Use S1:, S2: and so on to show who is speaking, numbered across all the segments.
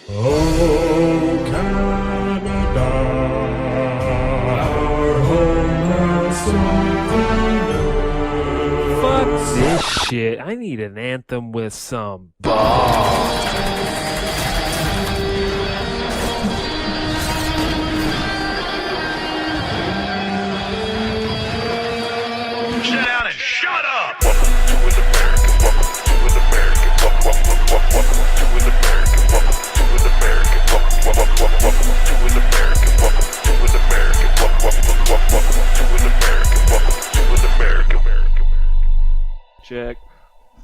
S1: Oh, Canada, our home and something
S2: Fuck this shit. I need an anthem with some balls.
S3: Sit down and shut up!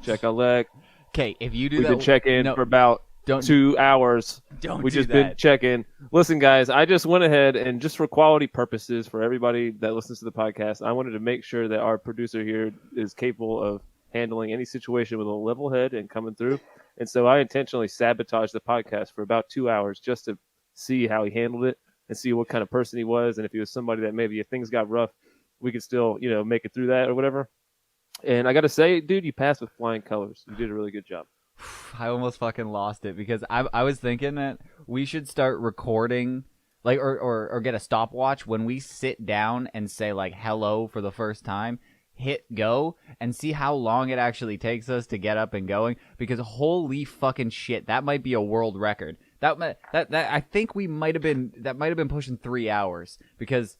S2: Check Alec.
S4: Okay, if you do
S2: We've
S4: that,
S2: been checking for about
S4: don't
S2: 2 hours.
S4: don't
S2: We've
S4: do
S2: just
S4: that.
S2: been checking. Listen, guys, I just went ahead and just for quality purposes for everybody that listens to the podcast, I wanted to make sure that our producer here is capable of handling any situation with a level head and coming through. And so I intentionally sabotaged the podcast for about 2 hours just to see how he handled it and see what kind of person he was, and if he was somebody that maybe if things got rough, we could still, make it through that or whatever. And I got to say, dude, you passed with flying colors. You did a really good job.
S4: I almost fucking lost it because I was thinking that we should start recording, like, or get a stopwatch when we sit down and say like hello for the first time. Hit go and see how long it actually takes us to get up and going, because holy fucking shit, that might be a world record. That I think we might have been pushing 3 hours, because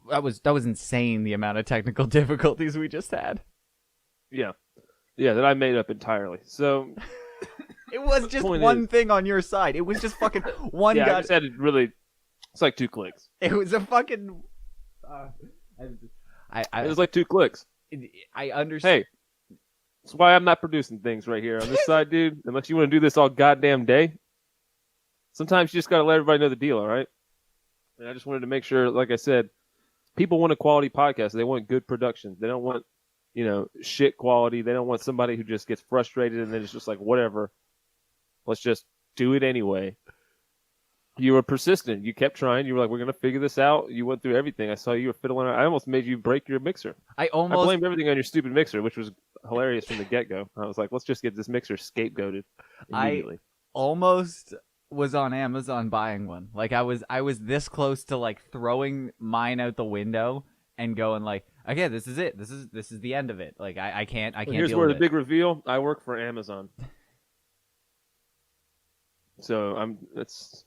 S4: that was insane, the amount of technical difficulties we just had.
S2: Yeah, that I made up entirely. So
S4: It was just
S2: point
S4: one
S2: is-
S4: thing on your side. It was just fucking one
S2: yeah, I
S4: guy.
S2: just had it really. It's like 2 clicks.
S4: It was a fucking.
S2: It was like 2 clicks.
S4: I understand.
S2: Hey, that's why I'm not producing things right here on this side, dude. Unless you want to do this all goddamn day. Sometimes you just gotta let everybody know the deal, all right? And I just wanted to make sure, like I said, people want a quality podcast. They want good production. They don't want, shit quality. They don't want somebody who just gets frustrated and then it's just like, whatever. Let's just do it anyway. You were persistent. You kept trying. You were like, we're going to figure this out. You went through everything. I saw you were fiddling. I almost made you break your mixer.
S4: I
S2: I blamed everything on your stupid mixer, which was hilarious from the get-go. I was like, let's just get this mixer scapegoated immediately.
S4: almost was on Amazon buying one. Like I was this close to like throwing mine out the window and going like, okay, this is it. This is the end of it. Like I can't
S2: Here's
S4: deal
S2: where
S4: with
S2: the big reveal. I work for Amazon. So that's,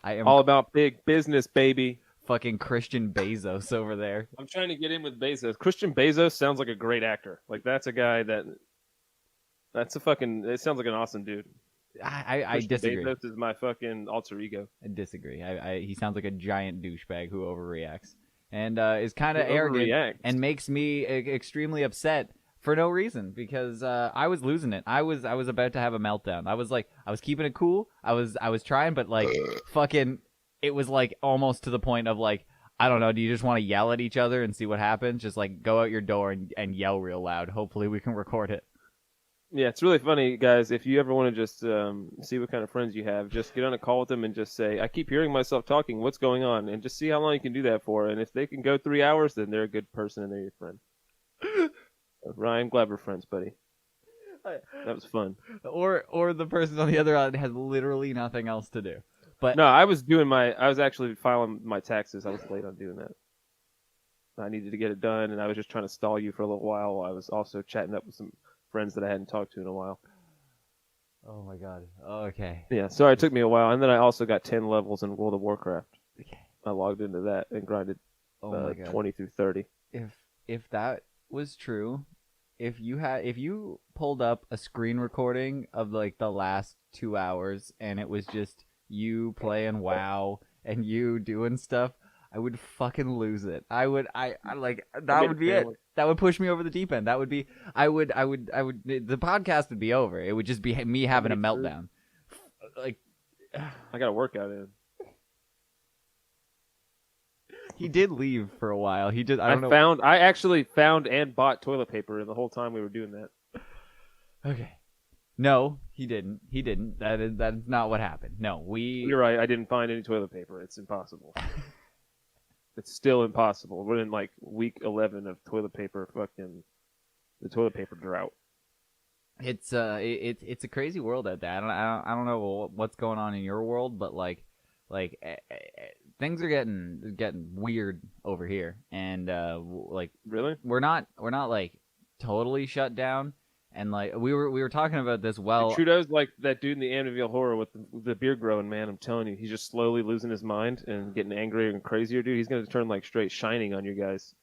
S4: I am
S2: all about big business, baby.
S4: fucking Christian Bezos over there.
S2: I'm trying to get in with Bezos. Christian Bezos sounds like a great actor. Like that's a guy it sounds like an awesome dude.
S4: I
S2: Christian
S4: disagree.
S2: Bezos is my fucking alter ego.
S4: I disagree. He sounds like a giant douchebag who overreacts and is kind of
S2: Who
S4: arrogant
S2: overreacts.
S4: and makes me extremely upset for no reason, because I was losing it. I was about to have a meltdown. I was keeping it cool. I was trying, but like fucking, it was like almost to the point of like, I don't know. Do you just want to yell at each other and see what happens? Just like go out your door and yell real loud. Hopefully we can record it.
S2: Yeah, it's really funny, guys. If you ever want to just see what kind of friends you have, just get on a call with them and just say, I keep hearing myself talking. What's going on? And just see how long you can do that for. And if they can go 3 hours, then they're a good person and they're your friend. Ryan, glad we're friends, buddy. That was fun.
S4: Or the person on the other end has literally nothing else to do. But
S2: No, I was actually filing my taxes. I was late on doing that. I needed to get it done, and I was just trying to stall you for a little while. I was also chatting up with some friends that I hadn't talked to in a while.
S4: oh my god. Okay.
S2: Yeah, sorry it took me a while. And then I also got 10 levels in World of Warcraft.
S4: Okay.
S2: I logged into that and grinded
S4: Oh my god.
S2: 20 through 30.
S4: If that was true, if you pulled up a screen recording of like the last 2 hours and it was just you playing WoW and you doing stuff, I would fucking lose it. I like that
S2: made
S4: would
S2: a
S4: be it.
S2: family.
S4: That would push me over the deep end. That would be the podcast would be over. It would just be me having a
S2: That'd be
S4: meltdown. Like
S2: I got a workout in.
S4: he did leave for a while. He just I don't know.
S2: I actually found and bought toilet paper in the whole time we were doing that.
S4: Okay. No, he didn't. He didn't. That is not what happened. No,
S2: You're right. I didn't find any toilet paper. It's impossible. It's still impossible. We're in like week 11 of toilet paper, fucking the toilet paper drought.
S4: It's it's a crazy world out there. I don't know what's going on in your world, but things are getting weird over here, and like
S2: Really?
S4: we're not like totally shut down, and like we were talking about this. Well,
S2: Trudeau's like that dude in the Amityville Horror with the beard growing, man. I'm telling you, he's just slowly losing his mind and getting angrier and crazier, dude. He's gonna turn like straight Shining on you guys.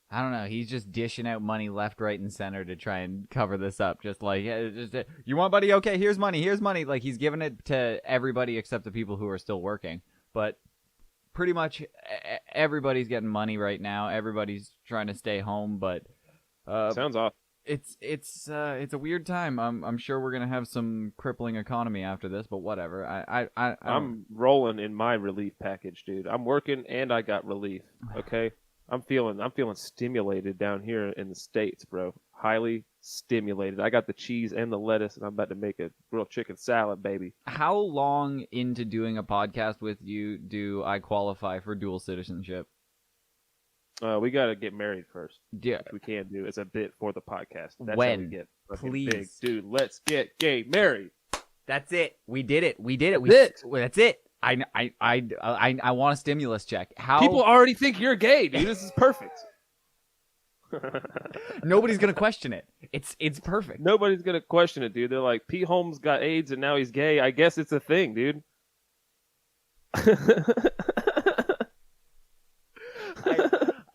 S4: I don't know. He's just dishing out money left, right, and center to try and cover this up. Just like, yeah, you want money? Okay, here's money. Here's money. Like he's giving it to everybody except the people who are still working. But pretty much everybody's getting money right now. Everybody's trying to stay home. But
S2: Sounds off.
S4: it's a weird time. I'm sure we're gonna have some crippling economy after this. But whatever.
S2: I'm rolling in my relief package, dude. I'm working and I got relief. Okay. I'm feeling stimulated down here in the States, bro. Highly stimulated. I got the cheese and the lettuce, and I'm about to make a grilled chicken salad, baby.
S4: How long into doing a podcast with you do I qualify for dual citizenship?
S2: We got to get married first.
S4: Yeah.
S2: Which we can do. It's a bit for the podcast. That's
S4: When?
S2: How we get fucking
S4: Please.
S2: big. Dude, let's get gay married.
S4: That's it. We did it.
S2: That's
S4: That's it. I want a stimulus check. How
S2: People already think you're gay, dude. This is perfect.
S4: Nobody's gonna question it. It's perfect.
S2: Nobody's going to question it, dude. They're like, P. Holmes got AIDS and now he's gay. I guess it's a thing, dude.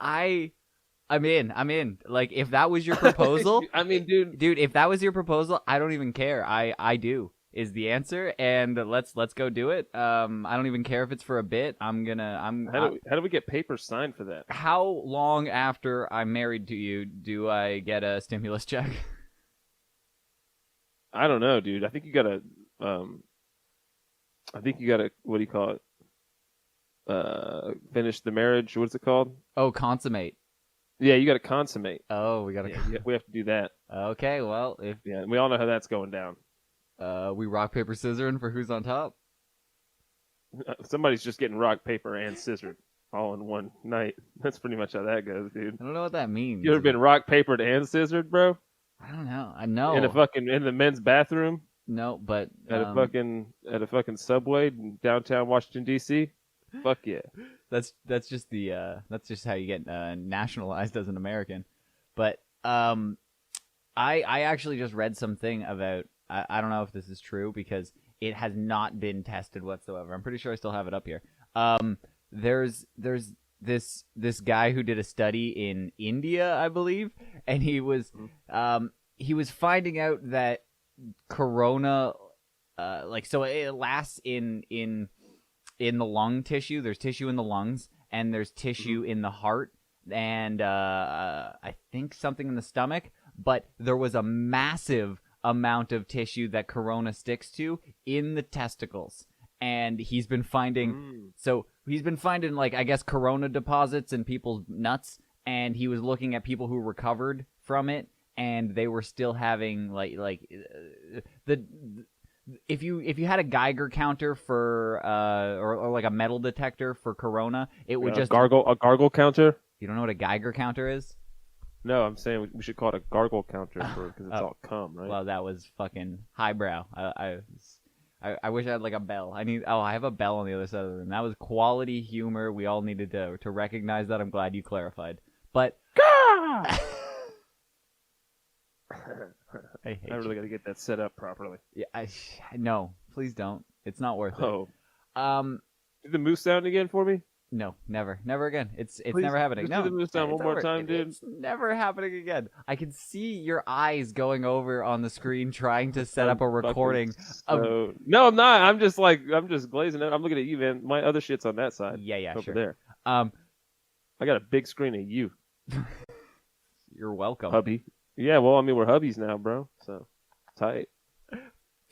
S4: I'm in. Like if that was your proposal,
S2: I mean, dude,
S4: if that was your proposal, I don't even care. I do is the answer, and let's go do it. I don't even care if it's for a bit. How
S2: do we get papers signed for that?
S4: How long after I'm married to you do I get a stimulus check?
S2: I don't know, dude. I think you gotta, what do you call it? Finish the marriage. What's it called?
S4: Oh, consummate.
S2: Yeah, you gotta consummate.
S4: Oh, we gotta.
S2: Yeah, we have to do that.
S4: Okay, well, if
S2: Yeah, we all know how that's going down.
S4: we rock paper scissors for who's on top.
S2: Somebody's just getting rock, paper, and scissored all in one night. That's pretty much how that goes, dude.
S4: I don't know what that means.
S2: You ever been rock, papered, and scissored, bro?
S4: I don't know. I know.
S2: In the men's bathroom
S4: No, but
S2: at a fucking Subway in downtown Washington D.C. Fuck yeah.
S4: that's just that's just how you get nationalized as an American. But I actually just read something about I don't know if this is true because it has not been tested whatsoever. I'm pretty sure I still have it up here. There's this guy who did a study in India, I believe, and he was finding out that corona so it lasts in the lung tissue. There's tissue in the lungs and there's tissue in the heart and I think something in the stomach, but there was a massive amount of tissue that corona sticks to in the testicles. And he's been finding like I guess corona deposits in people's nuts, and he was looking at people who recovered from it and they were still having if you had a Geiger counter for or like a metal detector for corona, it would just
S2: a gargle counter.
S4: You don't know what a Geiger counter is?
S2: No, I'm saying we should call it a gargle counter because it's all cum, right?
S4: Well, that was fucking highbrow. I wish I had like a bell. I have a bell on the other side of the room. That was quality humor. We all needed to recognize that. I'm glad you clarified. But I
S2: really got to get that set up properly.
S4: Yeah, no, please don't. It's not worth it.
S2: Oh. Do the moose sound again for me?
S4: No, never again. It's
S2: Please,
S4: never happening.
S2: Just
S4: No,
S2: do the moose sound one more time, dude.
S4: It's never happening again. I can see your eyes going over on the screen trying to set up a recording.
S2: No, I'm not. I'm just glazing out. I'm looking at you, man. My other shit's on that side.
S4: Yeah,
S2: over
S4: sure.
S2: There.
S4: I
S2: got a big screen of you.
S4: You're welcome,
S2: hubby. Yeah, well, I mean, we're hubbies now, bro. So tight.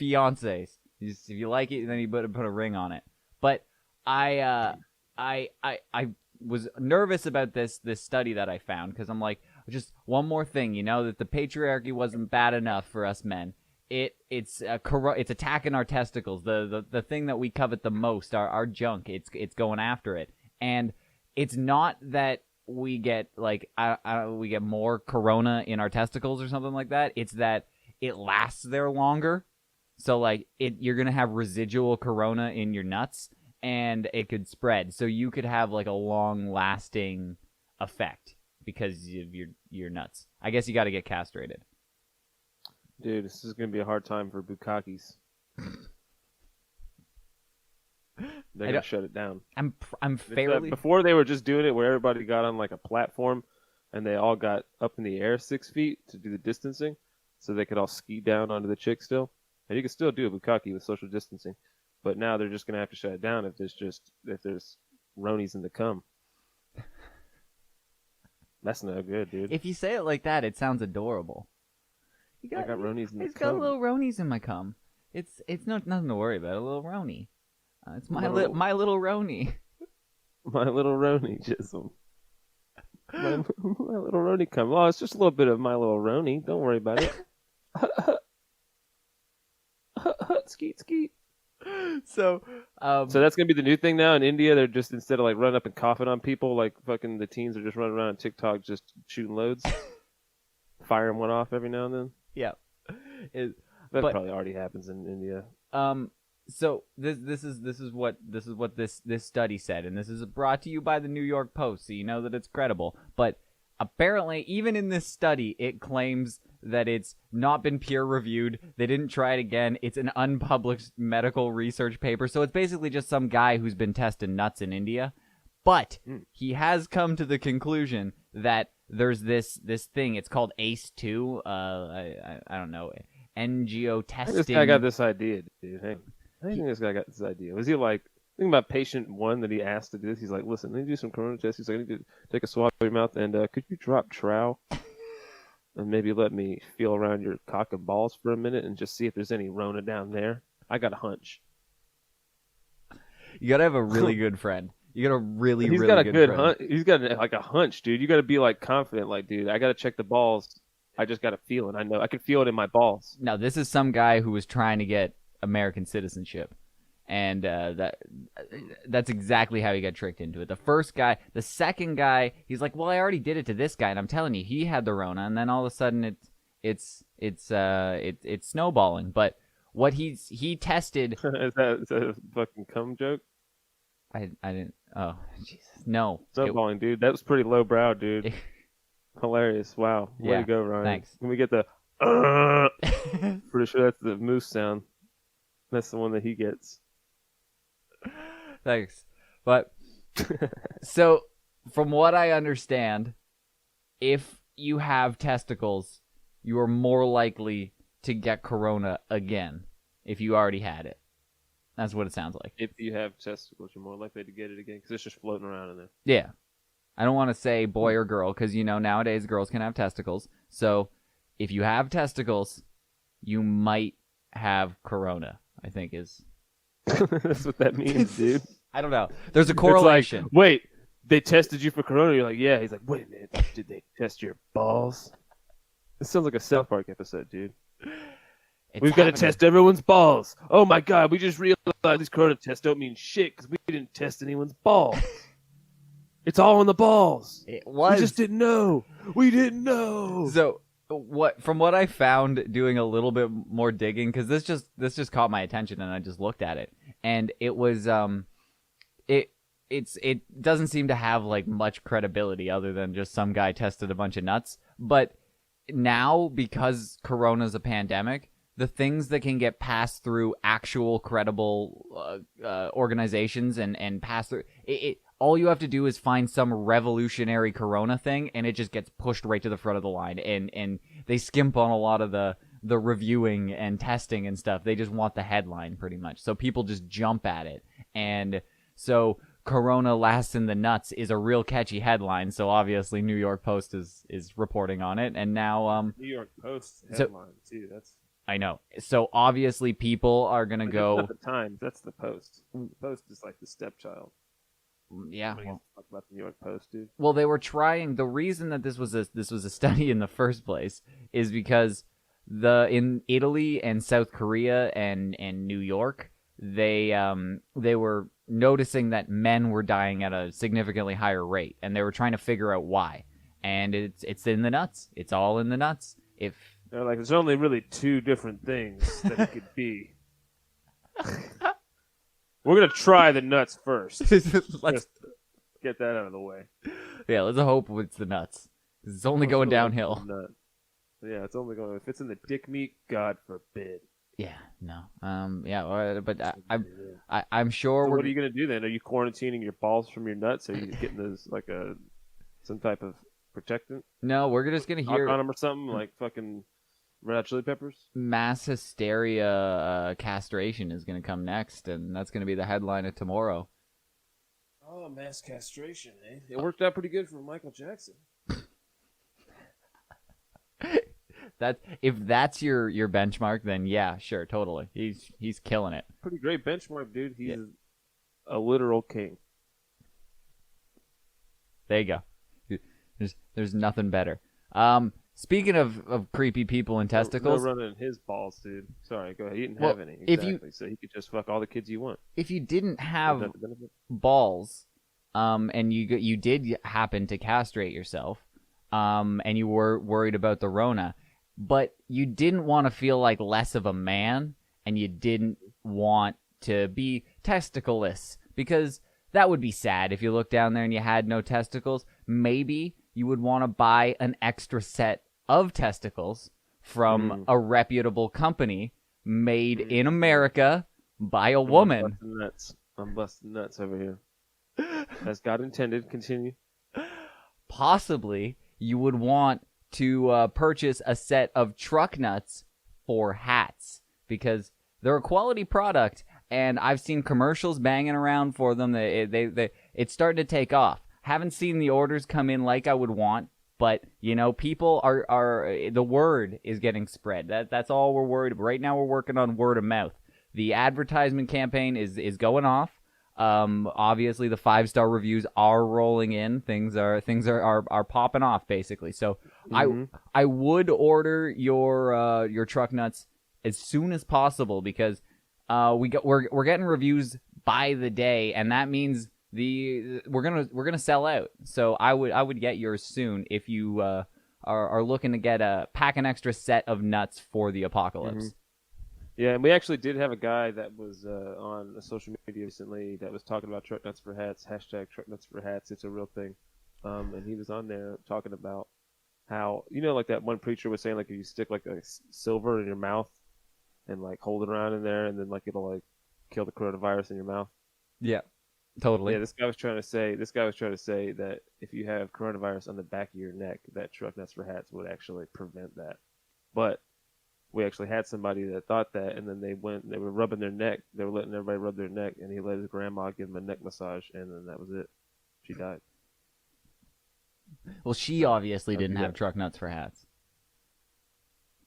S4: Fiancés. If you like it, then you put a ring on it. But I was nervous about this study that I found because I'm like, just one more thing, that the patriarchy wasn't bad enough for us men. It's attacking our testicles, the thing that we covet the most, our junk. It's going after it, and it's not that we get we get more corona in our testicles or something like that. It's that it lasts there longer. So like you're gonna have residual corona in your nuts, and it could spread. So you could have like a long-lasting effect because of your nuts. I guess you got to get castrated.
S2: Dude, this is gonna be a hard time for bukkakis. They're gonna shut it down.
S4: I'm fairly
S2: before they were just doing it where everybody got on like a platform, and they all got up in the air 6 feet to do the distancing, so they could all ski down onto the chick still, and you can still do a bukkake with social distancing. But now they're just gonna have to shut it down if there's Ronies in the cum. That's no good, dude.
S4: If you say it like that, it sounds adorable.
S2: I got Ronies in the cum.
S4: It's got little Ronies in my cum. It's nothing to worry about. A little Roni. It's my little Roni.
S2: My little Roni, Chisholm. My little Roni cum. Oh, it's just a little bit of my little Roni. Don't worry about it. Skeet, skeet.
S4: So
S2: that's gonna be the new thing now in India. They're just, instead of like running up and coughing on people, like fucking the teens are just running around on TikTok just shooting loads, firing one off every now and then.
S4: Yeah,
S2: that probably already happens in India.
S4: So this is what this study said, and this is brought to you by the New York Post, so you know that it's credible. But apparently, even in this study, it claims that it's not been peer reviewed. They didn't try it again. It's an unpublished medical research paper, so it's basically just some guy who's been testing nuts in India. But he has come to the conclusion that there's this thing. It's called ACE2. I don't know. NGO testing.
S2: This guy got this idea, dude. Hey, I think this guy got this idea. Was he like, think about patient one that he asked to do this? He's like, listen, let me do some corona tests. He's like, I need to take a swab of your mouth, and could you drop trowel and maybe let me feel around your cock and balls for a minute and just see if there's any Rona down there? I got a hunch.
S4: You gotta have a really good friend. You got a really,
S2: He's
S4: really
S2: got a
S4: good
S2: good
S4: friend.
S2: hunch. He's got like a hunch, dude. You got to be like confident, like, dude, I got to check the balls. I just got a feeling. I know I can feel it in my balls.
S4: No, this is some guy who was trying to get American citizenship, and that's exactly how he got tricked into it. The second guy, he's like, "Well, I already did it to this guy, and I'm telling you, he had the Rona." And then all of a sudden, it's snowballing. But what he tested
S2: is that a fucking cum joke?
S4: I didn't. Oh, Jesus, no.
S2: Snowballing, dude. That was pretty lowbrow, dude. Hilarious. Wow. Way to go, Ryan.
S4: Thanks.
S2: Can we get the pretty sure that's the moose sound. That's the one that he gets.
S4: Thanks. But so from what I understand, if you have testicles, you are more likely to get corona again if you already had it. That's what it sounds like.
S2: If you have testicles, you're more likely to get it again because it's just floating around in there.
S4: Yeah. I don't want to say boy or girl because, you know, nowadays girls can have testicles. So if you have testicles, you might have corona, I think is.
S2: That's what that means, dude.
S4: I don't know. There's a correlation.
S2: Like, wait, they tested you for corona? You're like, yeah. He's like, wait a minute. Did they test your balls? This sounds like a South Park episode, dude. We've got to test everyone's balls. Oh my God, we just realized these corona tests don't mean shit because we didn't test anyone's balls. It's all in the balls.
S4: It was.
S2: We just didn't know. We didn't know.
S4: So from what I found doing a little bit more digging, because this just caught my attention and I just looked at it, and it was it doesn't seem to have like much credibility other than just some guy tested a bunch of nuts. But now, because Corona's a pandemic, the things that can get passed through actual credible organizations and pass through it, all you have to do is find some revolutionary Corona thing, and it just gets pushed right to the front of the line. And they skimp on a lot of the reviewing and testing and stuff. They just want the headline pretty much. So people just jump at it. And so Corona lasts in the nuts is a real catchy headline. So obviously New York Post is reporting on it. And now
S2: New York Post headline too. That's.
S4: I know. So obviously people are gonna go.
S2: That's not the Times. That's the Post. The Post is like the stepchild.
S4: Yeah.
S2: Talk about the New York Post, dude.
S4: Well, they were trying. The reason that this was a study in the first place is because in Italy and South Korea and New York, they were noticing that men were dying at a significantly higher rate, and they were trying to figure out why. And it's in the nuts. It's all in the nuts. If
S2: They're like, there's only really two different things that it could be. We're gonna try the nuts first.
S4: let's
S2: Get that out of the way.
S4: let's hope it's the nuts. 'Cause it's only going downhill.
S2: Yeah, it's only going. If it's in the dick meat, God forbid.
S4: Yeah, no. But I'm sure
S2: So
S4: we're.
S2: what are you gonna do then? Are you quarantining your balls from your nuts? Are you getting those like some type of protectant
S4: No, we're just gonna
S2: on
S4: hear
S2: them or something like fucking Red Hot Chili Peppers?
S4: mass hysteria castration is gonna come next, and that's gonna be the headline of tomorrow.
S2: Oh, mass castration, eh? It worked out pretty good for Michael Jackson.
S4: If that's your benchmark, then yeah, sure, totally. He's killing it.
S2: Pretty great benchmark, dude. He's a literal king.
S4: There you go. There's nothing better. Speaking of creepy people and testicles,
S2: No running his balls, dude. Sorry, go ahead. He didn't
S4: Well,
S2: have any.
S4: if
S2: Exactly. So he could just fuck all the kids you want.
S4: if you didn't
S2: Is
S4: have
S2: that the benefit?
S4: balls, and you did happen to castrate yourself, and you were worried about the Rona, but you didn't want to feel like less of a man, and you didn't want to be testicleless, because that would be sad if you looked down there and you had no testicles. Maybe you would want to buy an extra set of testicles from a reputable company made in America by a woman.
S2: I'm busting nuts over here. As God intended. Continue.
S4: Possibly you would want to purchase a set of truck nuts for hats, because they're a quality product, and I've seen commercials banging around for them. It's starting to take off. Haven't seen the orders come in like I would want, but people are the word is getting spread. That's all we're worried about right now. We're working on word of mouth. The advertisement campaign is going off. Obviously the 5-star reviews are rolling in. Things are popping off basically. So I would order your truck nuts as soon as possible, because we're getting reviews by the day, and that means we're gonna sell out. So I would get yours soon if you are looking to pack an extra set of nuts for the apocalypse.
S2: Yeah, and we actually did have a guy that was on social media recently that was talking about truck nuts for hats, hashtag truck nuts for hats. It's a real thing. And he was on there talking about how, like that one preacher was saying, like if you stick like a silver in your mouth and like hold it around in there, and then like it'll like kill the coronavirus in your mouth.
S4: Yeah, totally.
S2: Yeah, this guy was trying to say that if you have coronavirus on the back of your neck, that truck nuts for hats would actually prevent that. But we actually had somebody that thought that, and then they were rubbing their neck. They were letting everybody rub their neck, and he let his grandma give him a neck massage, and then that was it. She died.
S4: Well, she obviously didn't have truck nuts for hats.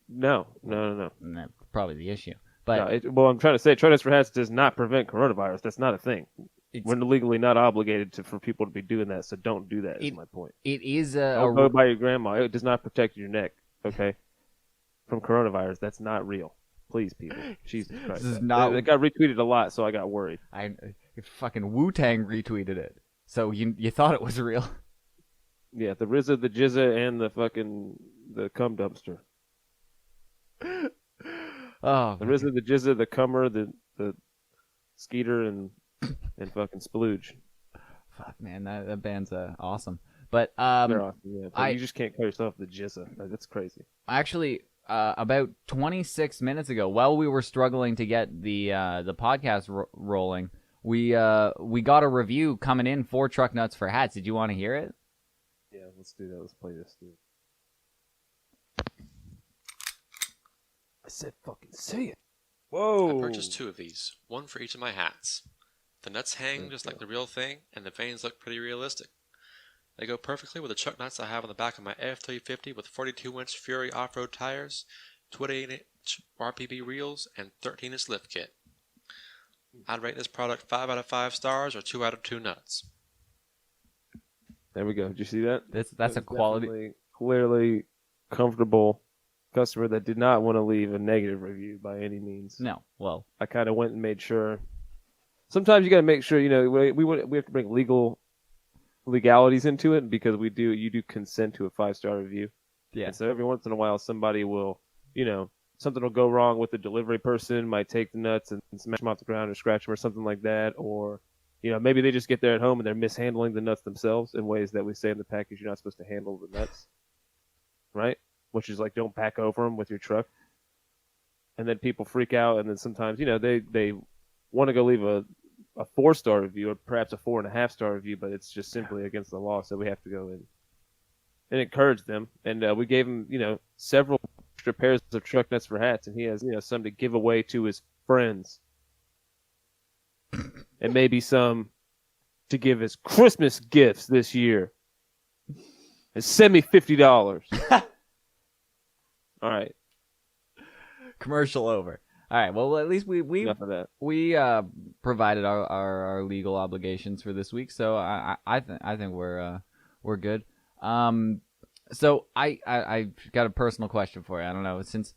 S2: No.
S4: And that's probably the issue. But
S2: Well, I'm trying to say, truck nuts for hats does not prevent coronavirus. That's not a thing. We're legally not obligated for people to be doing that, so don't do that. Is my point.
S4: it is
S2: Don't go by your grandma. It does not protect your neck. Okay. From coronavirus, that's not real. Please, people. Jesus Christ.
S4: This is not.
S2: It got retweeted a lot, so I got worried.
S4: Fucking Wu-Tang retweeted it, so you thought it was real.
S2: Yeah, the RZA, the Jizza, and the cum dumpster.
S4: Oh,
S2: The RZA, the Jizza, the cummer, the Skeeter, and fucking Splooge.
S4: fuck, man, that band's awesome. But
S2: They're awesome, yeah. But you just can't call yourself the Jizza. That's crazy.
S4: Actually, about 26 minutes ago, while we were struggling to get the podcast rolling, we got a review coming in for Truck Nuts for Hats. Did you want to hear it?
S2: Yeah, let's do that. Let's play this, dude. I said fucking say it. Whoa.
S5: I purchased 2 of these, one for each of my hats. The nuts hang just like the real thing, and the veins look pretty realistic. They go perfectly with the truck nuts I have on the back of my F350 with 42-inch Fury off-road tires, 28-inch RPB reels, and 13-inch lift kit. I'd rate this product 5 out of 5 stars or 2 out of 2 nuts.
S2: There we go. Did you see that?
S4: That's a quality.
S2: Clearly comfortable customer that did not want to leave a negative review by any means.
S4: No, well,
S2: I kind of went and made sure. Sometimes you got to make sure, we have to bring legalities into it, because you do consent to a 5-star review.
S4: yeah.
S2: And so every once in a while somebody will something will go wrong with the delivery person, might take the nuts and smash them off the ground or scratch them or something like that. Or, maybe they just get there at home and they're mishandling the nuts themselves in ways that we say in the package you're not supposed to handle the nuts, right? Which is like, don't pack over them with your truck. And then people freak out, and then sometimes, they want to go leave a 4-star review or perhaps a 4.5-star review, but it's just simply against the law, so we have to go in and encourage them. And we gave him, several extra pairs of truck nuts for hats, and he has, some to give away to his friends. And maybe some to give as Christmas gifts this year. And send me $50. All right.
S4: Commercial over. All right. Well, at least we
S2: Enough of that.
S4: we provided our legal obligations for this week, so I think we're good. So I got a personal question for you. I don't know, since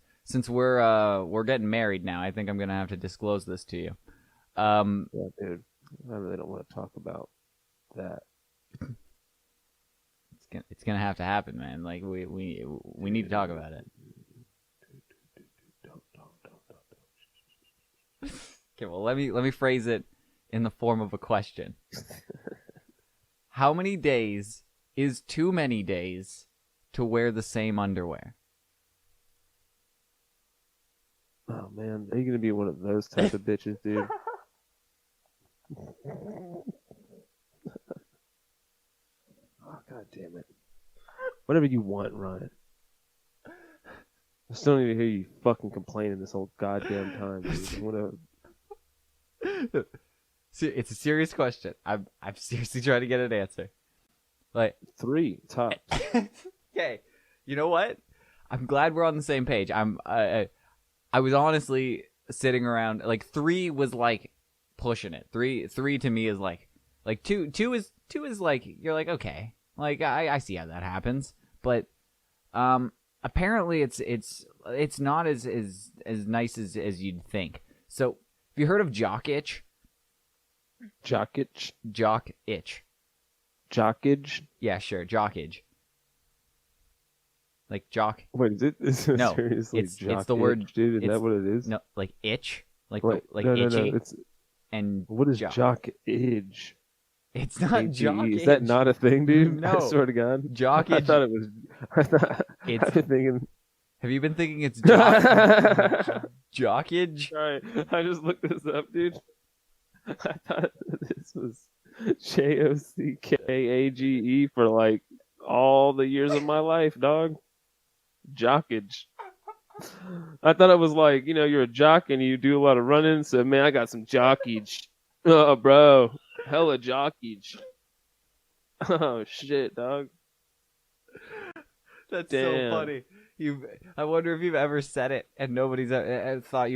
S4: we're getting married now, I think I'm gonna have to disclose this to you.
S2: Yeah, dude, I really don't want to talk about that.
S4: It's gonna have to happen, man. Like we need to talk about it. Okay, well, let me phrase it in the form of a question. How many days is too many days to wear the same underwear?
S2: Oh man, are you gonna be one of those type of bitches, dude? Oh, God damn it! Whatever you want, Ryan. I still need to hear you fucking complaining this whole goddamn time, dude. Whatever.
S4: It's a serious question. I'm seriously trying to get an answer. Like
S2: 3 top.
S4: Okay, you know what? I'm glad we're on the same page. I was honestly sitting around, like 3 was like pushing it. Three to me is like two is like, you're like, okay, like I see how that happens, but apparently it's not as nice as you'd think. So have you heard of Jockage?
S2: Jockage?
S4: Jockage.
S2: Jockage?
S4: Yeah, sure, Jockage. Like jock.
S2: Wait, is it
S4: No,
S2: seriously
S4: it's the word,
S2: dude? Is that what it is?
S4: No, like itch, like
S2: Wait,
S4: like
S2: no,
S4: itchy.
S2: No. It's,
S4: and
S2: what is
S4: jock.
S2: jockage?
S4: It's not Jockage.
S2: Is that not a thing, dude?
S4: No.
S2: I swear to God.
S4: Jockage.
S2: I thought it was.
S4: It's.
S2: I've been thinking.
S4: Have you been thinking it's jock? Jockage?
S2: Sorry, I just looked this up, dude. I thought this was Jockage for like all the years of my life, dog. Jockage. I thought it was like, you're a jock and you do a lot of running, so man, I got some jockage. Oh, bro. Hella jockage. Oh, shit, dog.
S4: That's
S2: Damn.
S4: so funny. I wonder if you've ever said it and nobody's thought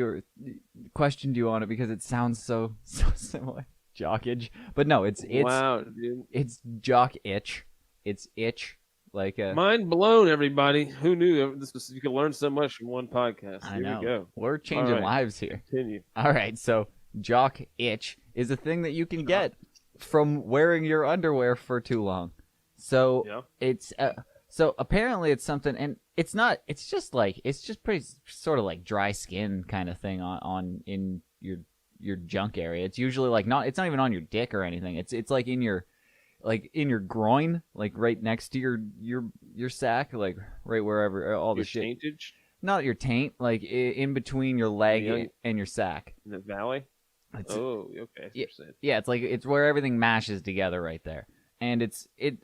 S4: questioned you on it because it sounds so similar. Jockage. But no, it's
S2: wow, dude.
S4: It's jock itch. It's itch. Like
S2: mind blown, everybody. Who knew you could learn so much from one podcast?
S4: I
S2: Here
S4: know.
S2: we go.
S4: We're changing lives here.
S2: Continue.
S4: All right, so jock itch is a thing that you can get from wearing your underwear for too long. So
S2: Yeah.
S4: it's so apparently it's something, and it's not. It's just pretty sort of like dry skin kind of thing on in your junk area. It's usually like not. It's not even on your dick or anything. It's like in your groin, like right next to your sack, like right wherever all the
S2: Your
S4: shit.
S2: taintage?
S4: Not your taint, like in between your leg and your sack.
S2: In the valley?
S4: It's,
S2: okay.
S4: yeah, it's where everything mashes together right there, and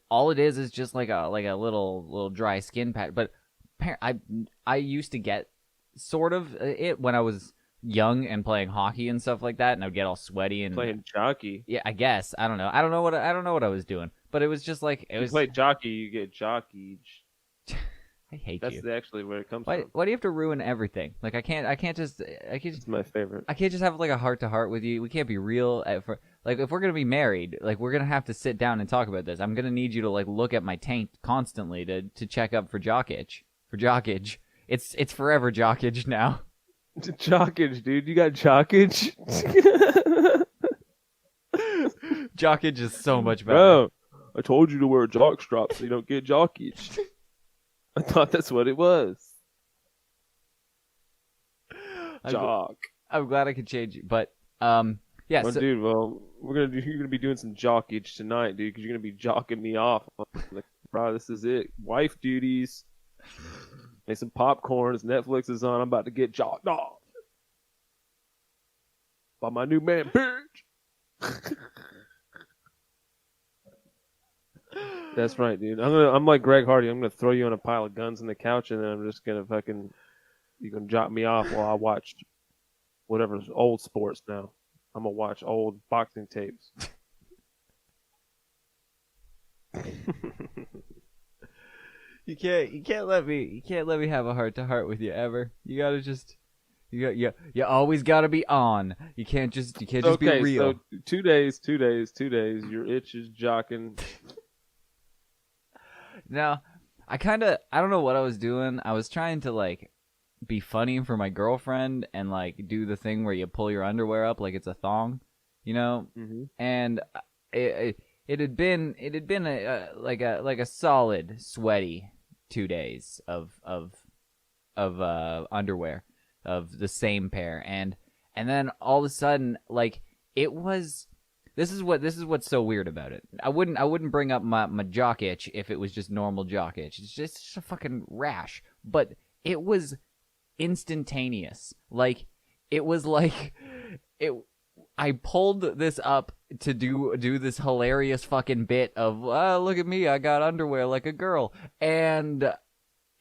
S4: all it is just like a little dry skin patch. But I used to get sort of it when I was young and playing hockey and stuff like that, and I'd get all sweaty and
S2: playing jockey.
S4: Yeah, I guess I don't know what I was doing, but it was just like it was.
S2: You play jockey, you get jockage.
S4: I hate
S2: That's
S4: you.
S2: That's actually where it comes
S4: why,
S2: from.
S4: Why do you have to ruin everything? Like I can't just.
S2: It's my favorite.
S4: I can't just have like a heart to heart with you. We can't be real. Like if we're gonna be married, like we're gonna have to sit down and talk about this. I'm gonna need you to like look at my taint constantly to check up for jockage. For jockage, it's forever jockage now.
S2: Jockage, dude. You got jockage?
S4: Jockage is so much better.
S2: Bro, I told you to wear a jock strap so you don't get jockage. I thought that's what it was. Jock.
S4: I'm glad I could change it, but yeah.
S2: Well,
S4: So,
S2: dude, you're gonna be doing some jockage tonight, dude, because you're gonna be jocking me off. Like, bro, this is it. Wife duties. Make some popcorn. As Netflix is on, I'm about to get jocked off by my new man, bitch. That's right, dude. I'm like Greg Hardy. I'm gonna throw you on a pile of guns on the couch, and then I'm just gonna you can jock me off while I watch whatever's old sports now. I'm gonna watch old boxing tapes.
S4: you can't let me have a heart to heart with you ever. You gotta just you always gotta be on. You can't just be real.
S2: So 2 days. Your itch is jocking.
S4: Now, I don't know what I was doing. I was trying to like be funny for my girlfriend and like do the thing where you pull your underwear up like it's a thong, you know.
S2: Mm-hmm.
S4: And it had been like a solid sweaty 2 days of underwear of the same pair, and then all of a sudden like it was. This is what's so weird about it. I wouldn't bring up my jock itch if it was just normal jock itch. It's just a fucking rash, but it was instantaneous. Like it was like it. I pulled this up to do this hilarious fucking bit of look at me, I got underwear like a girl, and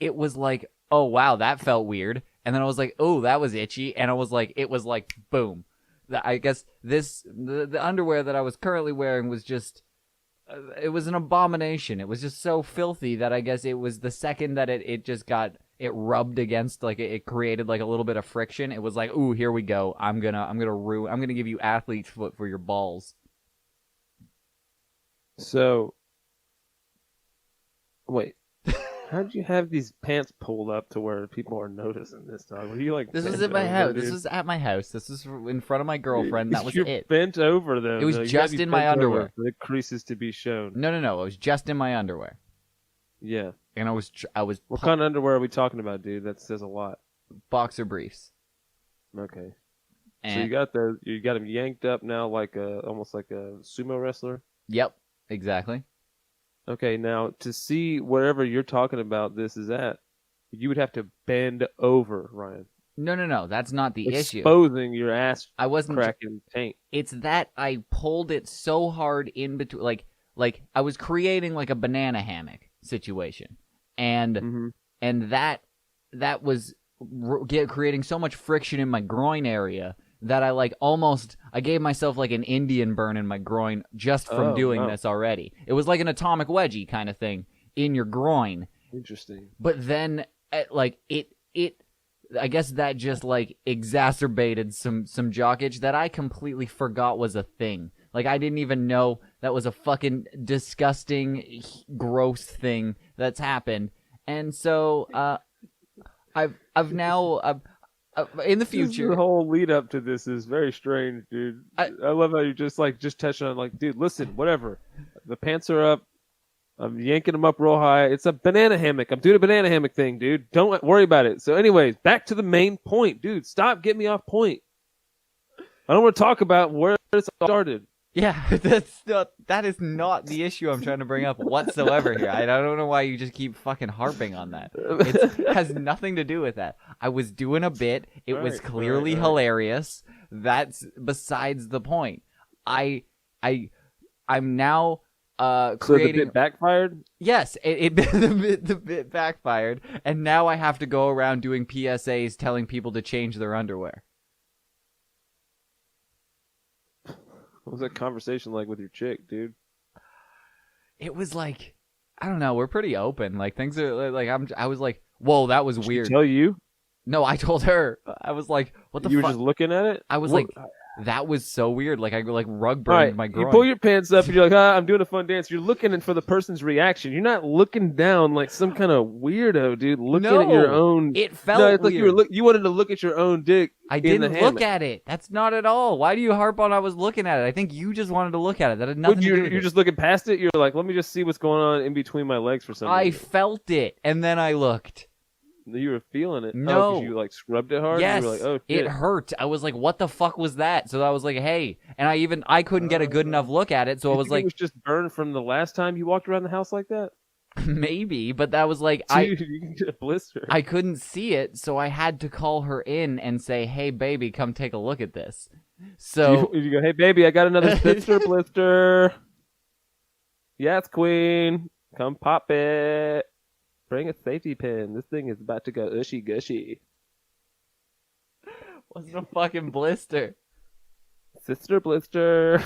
S4: it was like, oh wow, that felt weird, and then I was like, oh, that was itchy, and it was like boom. I guess the underwear that I was currently wearing was just it was an abomination. It was just so filthy that I guess it was the second that it just got it rubbed against, like it created like a little bit of friction. It was like, ooh, here we go. I'm gonna give you athlete's foot for your balls.
S2: So, wait. How'd you have these pants pulled up to where people are noticing this, dog? Were you like
S4: this was at my house? This was at my house. This was in front of my girlfriend. That was
S2: You're
S4: it.
S2: Bent over them.
S4: It was just in my underwear.
S2: The creases to be shown.
S4: No. It was just in my underwear.
S2: Yeah.
S4: And I was.
S2: What kind of underwear are we talking about, dude? That says a lot.
S4: Boxer briefs.
S2: Okay.
S4: And
S2: so you got them yanked up now, like almost like a sumo wrestler.
S4: Yep. Exactly.
S2: Okay, now to see wherever you're talking about this is at, you would have to bend over, Ryan.
S4: No. That's not the issue.
S2: Exposing your ass
S4: I wasn't
S2: cracking taint.
S4: It's that I pulled it so hard in between, like I was creating like a banana hammock situation, and that was creating so much friction in my groin area that I gave myself like an Indian burn in my groin just from doing this already. It was like an atomic wedgie kind of thing in your groin.
S2: Interesting.
S4: But then like it I guess that just like exacerbated some jockage that I completely forgot was a thing. Like I didn't even know that was a fucking disgusting, gross thing that's happened. And so I've now in the future,
S2: the whole lead up to this is very strange, dude. I love how you just touched on like, dude, listen, whatever. The pants are up. I'm yanking them up real high. It's a banana hammock. I'm doing a banana hammock thing, dude. Don't worry about it. So, anyways, back to the main point, dude. Stop getting me off point. I don't want to talk about where it's started.
S4: Yeah, that is not the issue I'm trying to bring up whatsoever here. I don't know why you just keep fucking harping on that. It has nothing to do with that. I was doing a bit. It was clearly hilarious. That's besides the point. I'm now creating.
S2: So the bit backfired?
S4: Yes, the bit backfired, and now I have to go around doing PSAs telling people to change their underwear.
S2: What was that conversation like with your chick, dude?
S4: It was like, I don't know. We're pretty open. Like things are like I was like, whoa, that was weird.
S2: Did she tell you?
S4: No, I told her. I was like, what the fuck?
S2: You were just looking at it?
S4: I was like, that was so weird. Like I rug burned my groin.
S2: You pull your pants up and you're like, I'm doing a fun dance. You're looking for the person's reaction. You're not looking down like some kind of weirdo, dude. Looking at your own.
S4: It felt
S2: weird. Like you wanted to look at your own dick.
S4: I didn't look at it. That's not at all. Why do you harp on I was looking at it? I think you just wanted to look at it. That had nothing to do with it.
S2: You're just looking past it? You're like, let me just see what's going on in between my legs for some reason.
S4: I felt it, and then I looked.
S2: You were feeling it.
S4: No.
S2: because you like scrubbed it hard.
S4: Yes,
S2: You were like, oh shit.
S4: it hurt. I was like, "What the fuck was that?" So I was like, "Hey," and I couldn't get a good enough look at it. So I
S2: You
S4: was
S2: think
S4: like,
S2: it was just burned from the last time you walked around the house like that.
S4: maybe, but that was like,
S2: Dude, you can get a blister.
S4: I couldn't see it, so I had to call her in and say, "Hey, baby, come take a look at this." So
S2: you go, hey baby, I got another blister. Yes, queen, come pop it. Bring a safety pin. This thing is about to go ushy gushy.
S4: wasn't a fucking blister.
S2: Sister blister.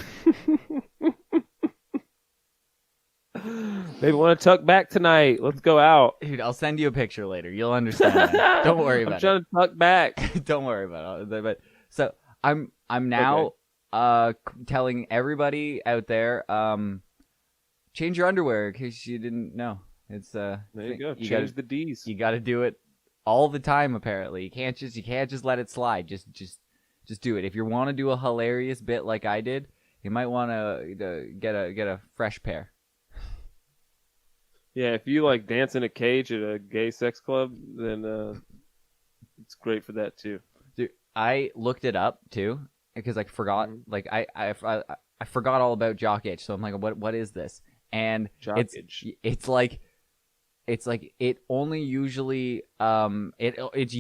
S2: Baby, want to tuck back tonight? Let's go out.
S4: Dude, I'll send you a picture later. You'll understand. That. Don't worry about
S2: I'm trying to tuck back.
S4: it. Don't worry about it. But so I'm now telling everybody out there, change your underwear in case you didn't know. It's
S2: There you go.
S4: You
S2: Change the D's.
S4: You got to do it all the time. Apparently, you can't just let it slide. Just do it. If you want to do a hilarious bit like I did, you might want to get a fresh pair.
S2: Yeah, if you like dance in a cage at a gay sex club, then it's great for that too.
S4: Dude, I looked it up too because I forgot. Like I forgot all about Jockage, so I'm like, what is this? And
S2: Jockage.
S4: it's like it only usually it's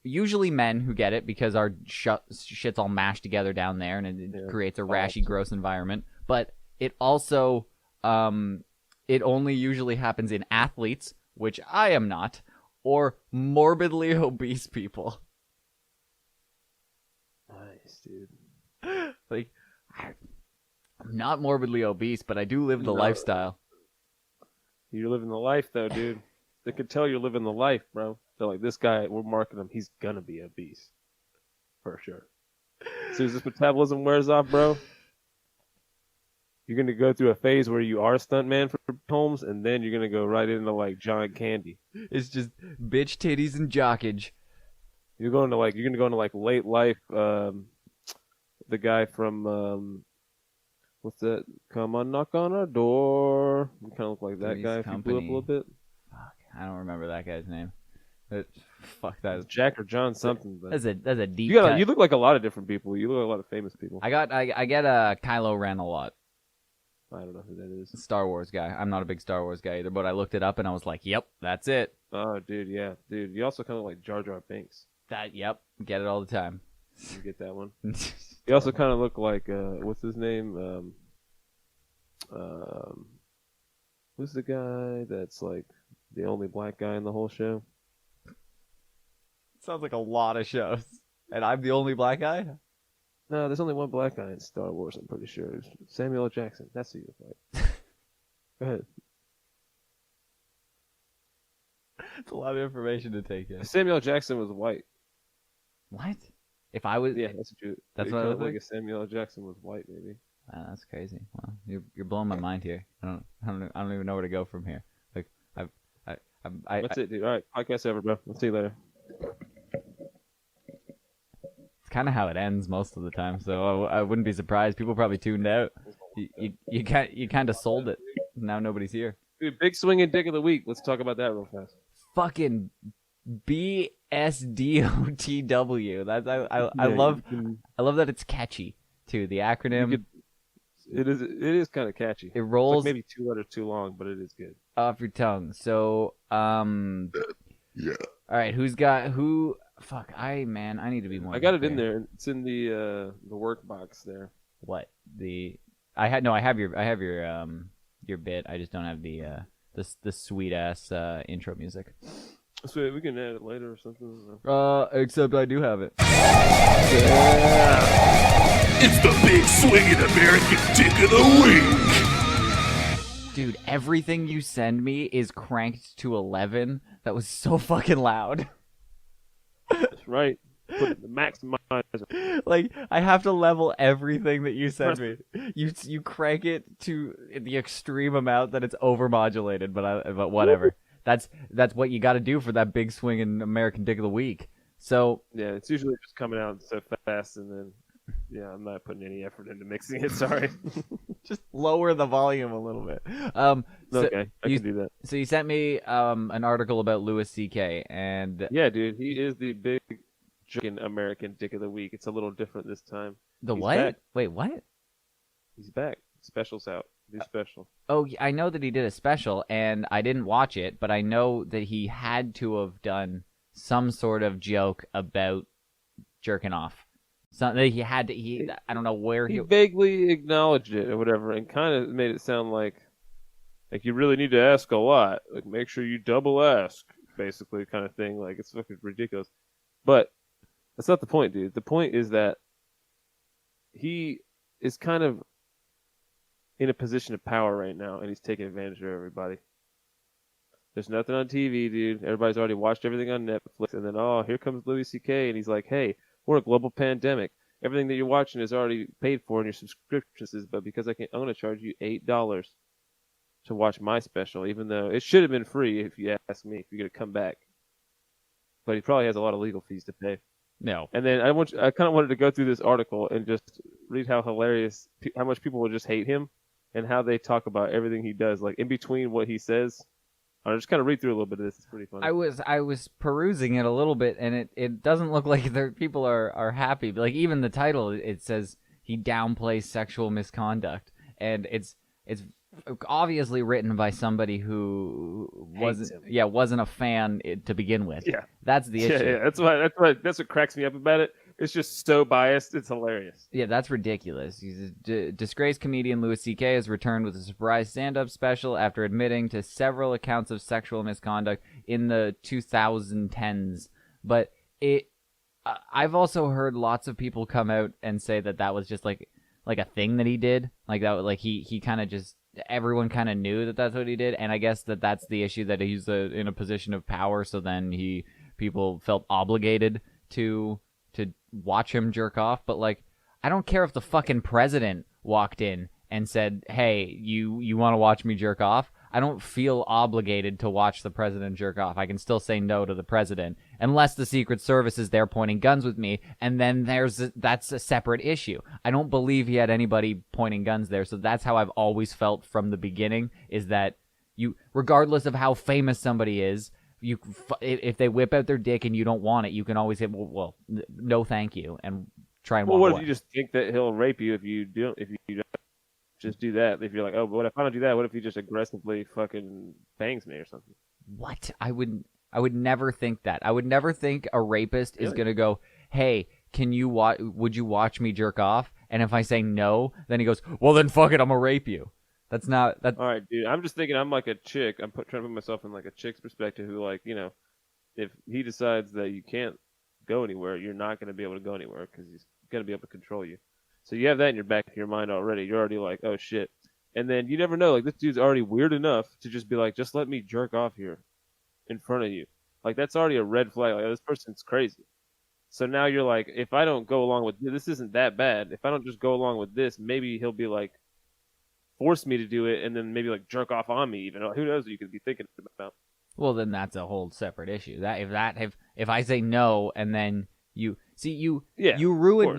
S4: usually men who get it because our shit's all mashed together down there and it creates a rashy, gross environment. But it also it only usually happens in athletes, which I am not, or morbidly obese people.
S2: Nice, dude.
S4: Like, I'm not morbidly obese, but I do live the lifestyle.
S2: You're living the life, though, dude. They could tell you're living the life, bro. They're like, this guy, we're marking him. He's gonna be obese, for sure. As soon as this metabolism wears off, bro, you're gonna go through a phase where you are a stuntman for Holmes, and then you're gonna go right into like John Candy.
S4: It's just bitch titties and jockage.
S2: You're gonna go into like late life. The guy from what's that? Come on, knock on our door. You kind of look like that
S4: Three's
S2: guy if you blew up a little bit.
S4: Fuck, I don't remember that guy's name. Fuck that.
S2: It's Jack or John something. But
S4: That's a deep.
S2: you look like a lot of different people. You look like a lot of famous people.
S4: I get Kylo Ren a lot.
S2: I don't know who that is.
S4: Star Wars guy. I'm not a big Star Wars guy either, but I looked it up and I was like, yep, that's it.
S2: Oh, dude, yeah, dude. You also kind of like Jar Jar Binks.
S4: Yep, get it all the time.
S2: You get that one. You also kind of look like what's his name? Who's the guy that's like the only black guy in the whole show?
S4: Sounds like a lot of shows. And I'm the only black guy?
S2: No, there's only one black guy in Star Wars. I'm pretty sure. It's Samuel L. Jackson. That's who you look like. Go ahead.
S4: It's a lot of information to take in.
S2: Samuel L. Jackson was white.
S4: What? If I was...
S2: Yeah, that's what
S4: That's
S2: you
S4: what I
S2: look
S4: look
S2: like. If Samuel L. Jackson was white, maybe.
S4: Wow, that's crazy. Well, you're blowing my mind here. I don't even know where to go from here. Like
S2: That's it, dude. All right, podcast over, bro. I'll see you later.
S4: It's kind of how it ends most of the time, so I wouldn't be surprised. People probably tuned out. You kind of sold it. Now nobody's here.
S2: Dude, big swinging dick of the week. Let's talk about that real fast.
S4: Fucking BSDOTW. That's I love that it's catchy too. The acronym.
S2: It is kind of catchy.
S4: It rolls
S2: it's like maybe 2 letters too long, but it is good.
S4: off your tongue. So
S1: Yeah.
S4: all right, who's got who? Fuck, I need to be more.
S2: I got it in
S4: prepared.
S2: there. It's in the work box there.
S4: What I have your bit. I just don't have the sweet ass intro music.
S2: So we can add it later or something.
S4: Except I do have it.
S1: It's the big swinging American dick of the week.
S4: Dude, everything you send me is cranked to 11. That was so fucking loud.
S2: That's right. Put the maximizer.
S4: Like, I have to level everything that you send me. You crank it to the extreme amount that it's overmodulated, but whatever. That's what you got to do for that big swinging American dick of the week. So
S2: Yeah, it's usually just coming out so fast, and then Yeah, I'm not putting any effort into mixing it. Sorry.
S4: Just lower the volume a little bit. So
S2: Okay, I
S4: you,
S2: can do that.
S4: So you sent me an article about Louis C.K. and
S2: Yeah, dude, he is the big fucking American Dick of the Week. It's a little different this time.
S4: the
S2: He's
S4: what?
S2: back.
S4: Wait, what?
S2: He's back. Special's out. New special.
S4: Oh, I know that he did a special, and I didn't watch it, but I know that he had to have done some sort of joke about jerking off. Something he had to. I don't know where
S2: He vaguely acknowledged it or whatever, and kind of made it sound like you really need to ask a lot. Like, make sure you double ask, basically, kind of thing. Like, it's fucking ridiculous. But that's not the point, dude. The point is that he is kind of in a position of power right now, and he's taking advantage of everybody. There's nothing on TV, dude. Everybody's already watched everything on Netflix, and then, oh, here comes Louis C.K., and he's like, hey, we're a global pandemic. Everything that you're watching is already paid for in your subscriptions, but because I'm going to charge you $8 to watch my special, even though it should have been free if you ask me, if you're going to come back. But he probably has a lot of legal fees to pay.
S4: No.
S2: And then I kind of wanted to go through this article and just read how hilarious, how much people will just hate him, and how they talk about everything he does, like in between what he says. I'll just kind of read through a little bit of this. It's pretty funny.
S4: I was perusing it a little bit, and it doesn't look like people are happy. Like even the title, it says he downplays sexual misconduct, and it's obviously written by somebody who wasn't a fan to begin with.
S2: Yeah,
S4: that's the issue.
S2: Yeah, that's what cracks me up about it. It's just so biased. It's hilarious.
S4: Yeah, that's ridiculous. He's disgraced comedian Louis C.K. has returned with a surprise stand-up special after admitting to several accounts of sexual misconduct in the 2010s. But I've also heard lots of people come out and say that was just like a thing that he did. Like that, like he kind of just everyone kind of knew that that's what he did. And I guess that's the issue, that he's in a position of power. So then people felt obligated to watch him jerk off. But like, I don't care if the fucking president walked in and said, hey, you want to watch me jerk off? I don't feel obligated to watch the president jerk off. I can still say no to the president unless the Secret Service is there pointing guns with me, and then that's a separate issue. I don't believe he had anybody pointing guns there, so that's how I've always felt from the beginning, is that you, regardless of how famous somebody is, if they whip out their dick and you don't want it, you can always say, well, no, thank you, and try and walk
S2: what
S4: away.
S2: if you just think that he'll rape you if you don't just do that? If you're like, oh, but what if I don't do that? What if he just aggressively fucking bangs me or something?
S4: What? I would never think that. I would never think a rapist is gonna go, hey, would you watch me jerk off? And if I say no, then he goes, well, then fuck it, I'm gonna rape you. That's not that.
S2: All right, dude. I'm just thinking I'm like a chick. I'm trying to put myself in like a chick's perspective who, like, you know, if he decides that you can't go anywhere, you're not going to be able to go anywhere because he's going to be able to control you. So you have that in your back of your mind already. You're already like, oh, shit. And then you never know. Like, this dude's already weird enough to just be like, just let me jerk off here in front of you. Like, that's already a red flag. Like, this person's crazy. So now you're like, if I don't go along with this isn't that bad. If I don't just go along with this, maybe he'll be like, force me to do it, and then maybe like jerk off on me even. Who knows what you could be thinking about.
S4: Well, then that's a whole separate issue. If I say no and then you ruin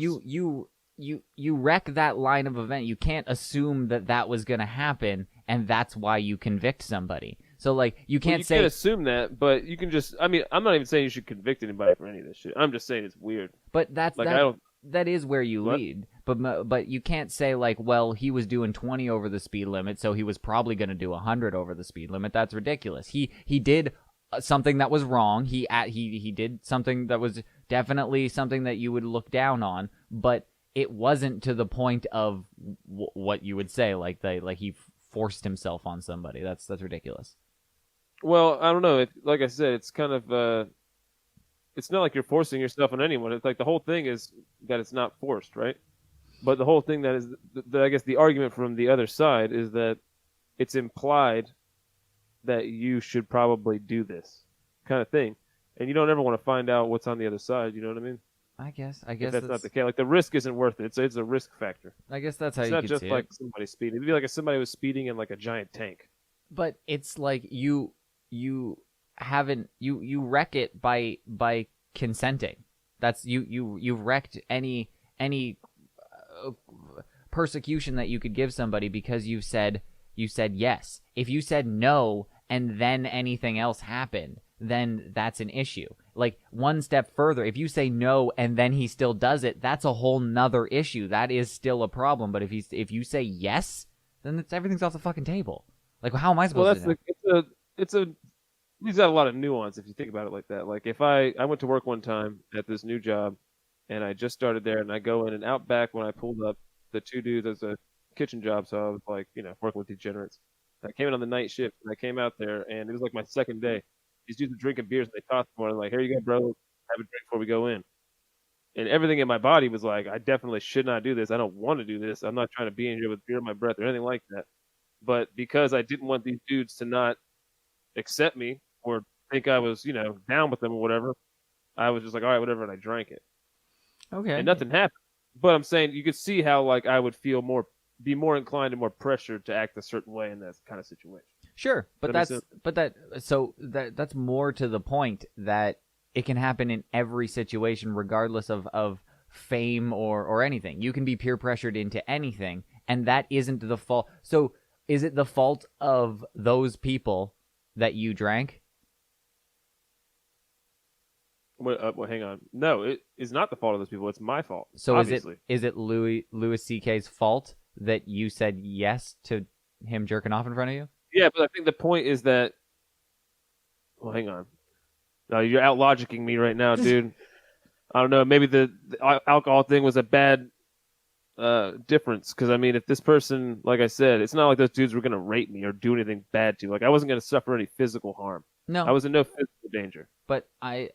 S4: you wreck that line of event. You can't assume that was going to happen, and that's why you convict somebody. So like you can't
S2: can't assume that, but you can just. I mean, I'm not even saying you should convict anybody for any of this shit. I'm just saying it's weird.
S4: But that's
S2: like, I don't.
S4: That is where you lead. But you can't say like, well, he was doing 20 over the speed limit, so he was probably going to do 100 over the speed limit. That's ridiculous. He did something that was wrong. He did something that was definitely something that you would look down on, but it wasn't to the point of what you would say like he forced himself on somebody. That's ridiculous.
S2: Well, I don't know. Like I said, it's kind of it's not like you're forcing yourself on anyone. It's like the whole thing is that it's not forced, right? But the whole thing that is, I guess the argument from the other side is that it's implied that you should probably do this kind of thing. And you don't ever want to find out what's on the other side, you know what I mean?
S4: I guess
S2: if that's not the case. Like, the risk isn't worth it. It's a risk factor.
S4: I guess that's how
S2: it's
S4: you
S2: not
S4: could
S2: just
S4: see
S2: like
S4: it.
S2: somebody speeding. It'd be like if somebody was speeding in like a giant tank.
S4: But it's like you haven't you wreck it by consenting. That's you've wrecked any persecution that you could give somebody because you said yes. If you said no and then anything else happened, then that's an issue. Like, one step further, if you say no and then he still does it, that's a whole nother issue. That is still a problem. But if you say yes, then everything's off the fucking table. Like, how am I supposed to know?
S2: He's got a lot of nuance if you think about it like that. Like, if I went to work one time at this new job, and I just started there, and I go in, and out back when I pulled up, the two dudes, as a kitchen job, so I was like, working with degenerates. I came in on the night shift, and I came out there, and it was like my second day. These dudes were drinking beers, and they tossed me one, and like, here you go, bro, have a drink before we go in. And everything in my body was like, I definitely should not do this. I don't want to do this. I'm not trying to be in here with beer in my breath or anything like that. But because I didn't want these dudes to not accept me or think I was, down with them or whatever, I was just like, all right, whatever, and I drank it.
S4: Okay.
S2: And nothing happened. But I'm saying you could see how like I would be more inclined and more pressured to act a certain way in that kind of situation.
S4: Sure, but that's more to the point that it can happen in every situation, regardless of fame or anything. You can be peer pressured into anything, and that isn't the fault. So is it the fault of those people that you drank?
S2: Well, hang on. No, it is not the fault of those people. It's my fault.
S4: So
S2: obviously.
S4: is it Louis C.K.'s fault that you said yes to him jerking off in front of you?
S2: Yeah, but I think the point is that. Well, hang on. No, you're out logicking me right now, dude. I don't know. Maybe the alcohol thing was a bad difference, because I mean, if this person, like I said, it's not like those dudes were gonna rape me or do anything bad to. Like, I wasn't gonna suffer any physical harm.
S4: No,
S2: I was in no physical danger.
S4: But I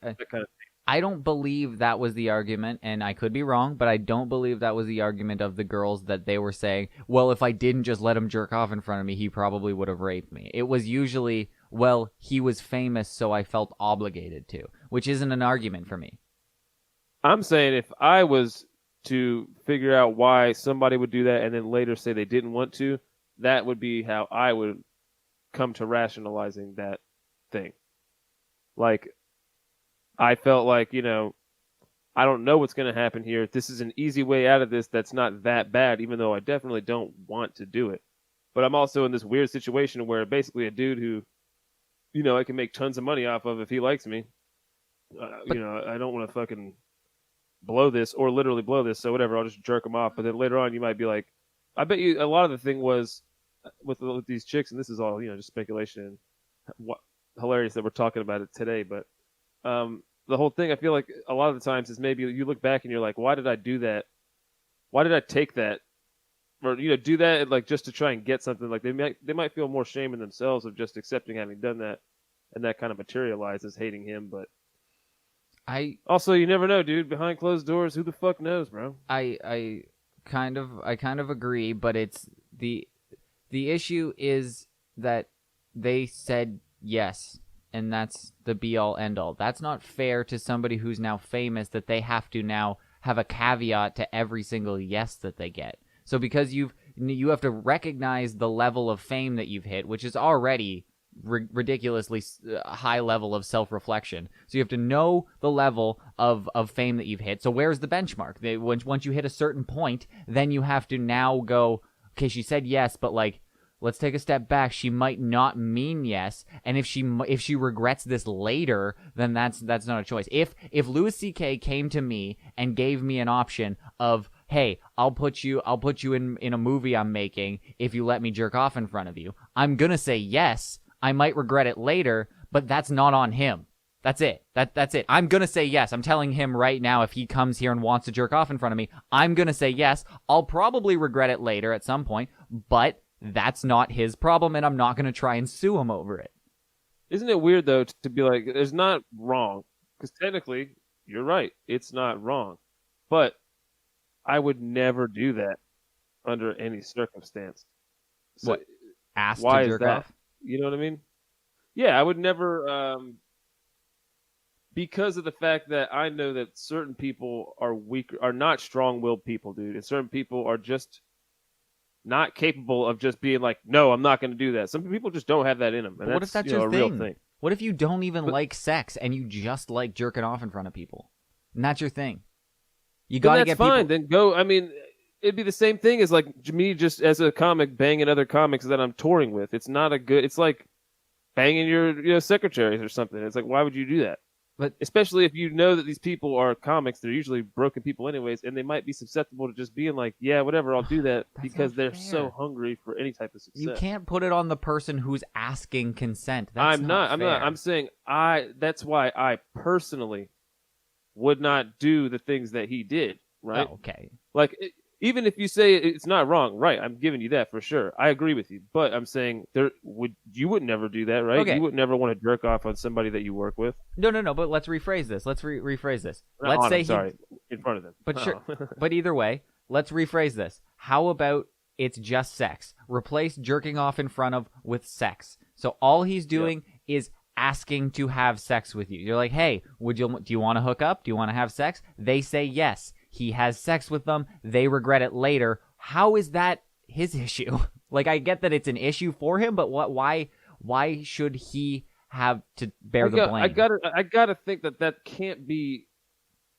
S4: don't believe that was the argument, and I could be wrong, but I don't believe that was the argument of the girls, that they were saying, well, if I didn't just let him jerk off in front of me, he probably would have raped me. It was usually, well, he was famous, so I felt obligated to, which isn't an argument for me.
S2: I'm saying if I was to figure out why somebody would do that and then later say they didn't want to, that would be how I would come to rationalizing that thing. Like, I felt like, I don't know what's going to happen here. This is an easy way out of this that's not that bad, even though I definitely don't want to do it. But I'm also in this weird situation where basically a dude who, I can make tons of money off of if he likes me. I don't want to fucking blow this or literally blow this, so whatever, I'll just jerk him off. But then later on, you might be like, I bet you a lot of the thing was with these chicks, and this is all, just speculation and hilarious that we're talking about it today, but the whole thing, I feel like a lot of the times is maybe you look back and you're like, why did I do that? Why did I take that? Or, do that like just to try and get something. Like they might feel more shame in themselves of just accepting having done that, and that kind of materializes hating him. But also, you never know, dude. Behind closed doors, who the fuck knows, bro?
S4: I kind of agree, but it's the issue is that they said yes. And that's the be-all, end-all. That's not fair to somebody who's now famous, that they have to now have a caveat to every single yes that they get. So because you have to recognize the level of fame that you've hit, which is already ridiculously high level of self-reflection. So you have to know the level of fame that you've hit. So where's the benchmark? Once you hit a certain point, then you have to now go, okay, she said yes, but like, let's take a step back. She might not mean yes, and if she regrets this later, then that's not a choice. If Louis C.K. came to me and gave me an option of, hey, I'll put you in a movie I'm making if you let me jerk off in front of you, I'm gonna say yes. I might regret it later, but that's not on him. That's it. That's it. I'm gonna say yes. I'm telling him right now, if he comes here and wants to jerk off in front of me, I'm gonna say yes. I'll probably regret it later at some point, but that's not his problem, and I'm not going to try and sue him over it.
S2: Isn't it weird, though, to be like, it's not wrong? Because technically, you're right. It's not wrong. But I would never do that under any circumstance. So
S4: what? Ask
S2: why
S4: to jerk
S2: is that?
S4: off?
S2: You know what I mean? Yeah, I would never, because of the fact that I know that certain people are not strong-willed people, dude. And certain people are just not capable of just being like, no, I'm not going to do that. Some people just don't have that in them. And
S4: what if that's your thing? Real thing? What if you don't even like sex and you just like jerking off in front of people? And that's your thing. You got to get
S2: fine.
S4: people...
S2: Then go. I mean, it'd be the same thing as like me just as a comic banging other comics that I'm touring with. It's not a good. It's like banging your secretaries or something. It's like, why would you do that?
S4: But
S2: especially if you know that these people are comics, they're usually broken people anyways, and they might be susceptible to just being like, yeah, whatever, I'll do that because they're so hungry for any type of success.
S4: You can't put it on the person who's asking consent.
S2: I'm not. I'm saying that's why I personally would not do the things that he did, right?
S4: Oh, okay.
S2: Like, even if you say it's not wrong, right? I'm giving you that for sure. I agree with you, but I'm saying you would never do that, right?
S4: Okay.
S2: You would never want to jerk off on somebody that you work with.
S4: No. But let's rephrase this. Rephrase this.
S2: Not
S4: Let's say
S2: in front of them.
S4: But sure. But either way, let's rephrase this. How about it's just sex? Replace jerking off in front of with sex. So all he's doing is asking to have sex with you. You're like, hey, do you want to hook up? Do you want to have sex? They say yes. He has sex with them. They regret it later. How is that his issue? Like, I get that it's an issue for him, but why should he have to bear the blame?
S2: I gotta think that can't be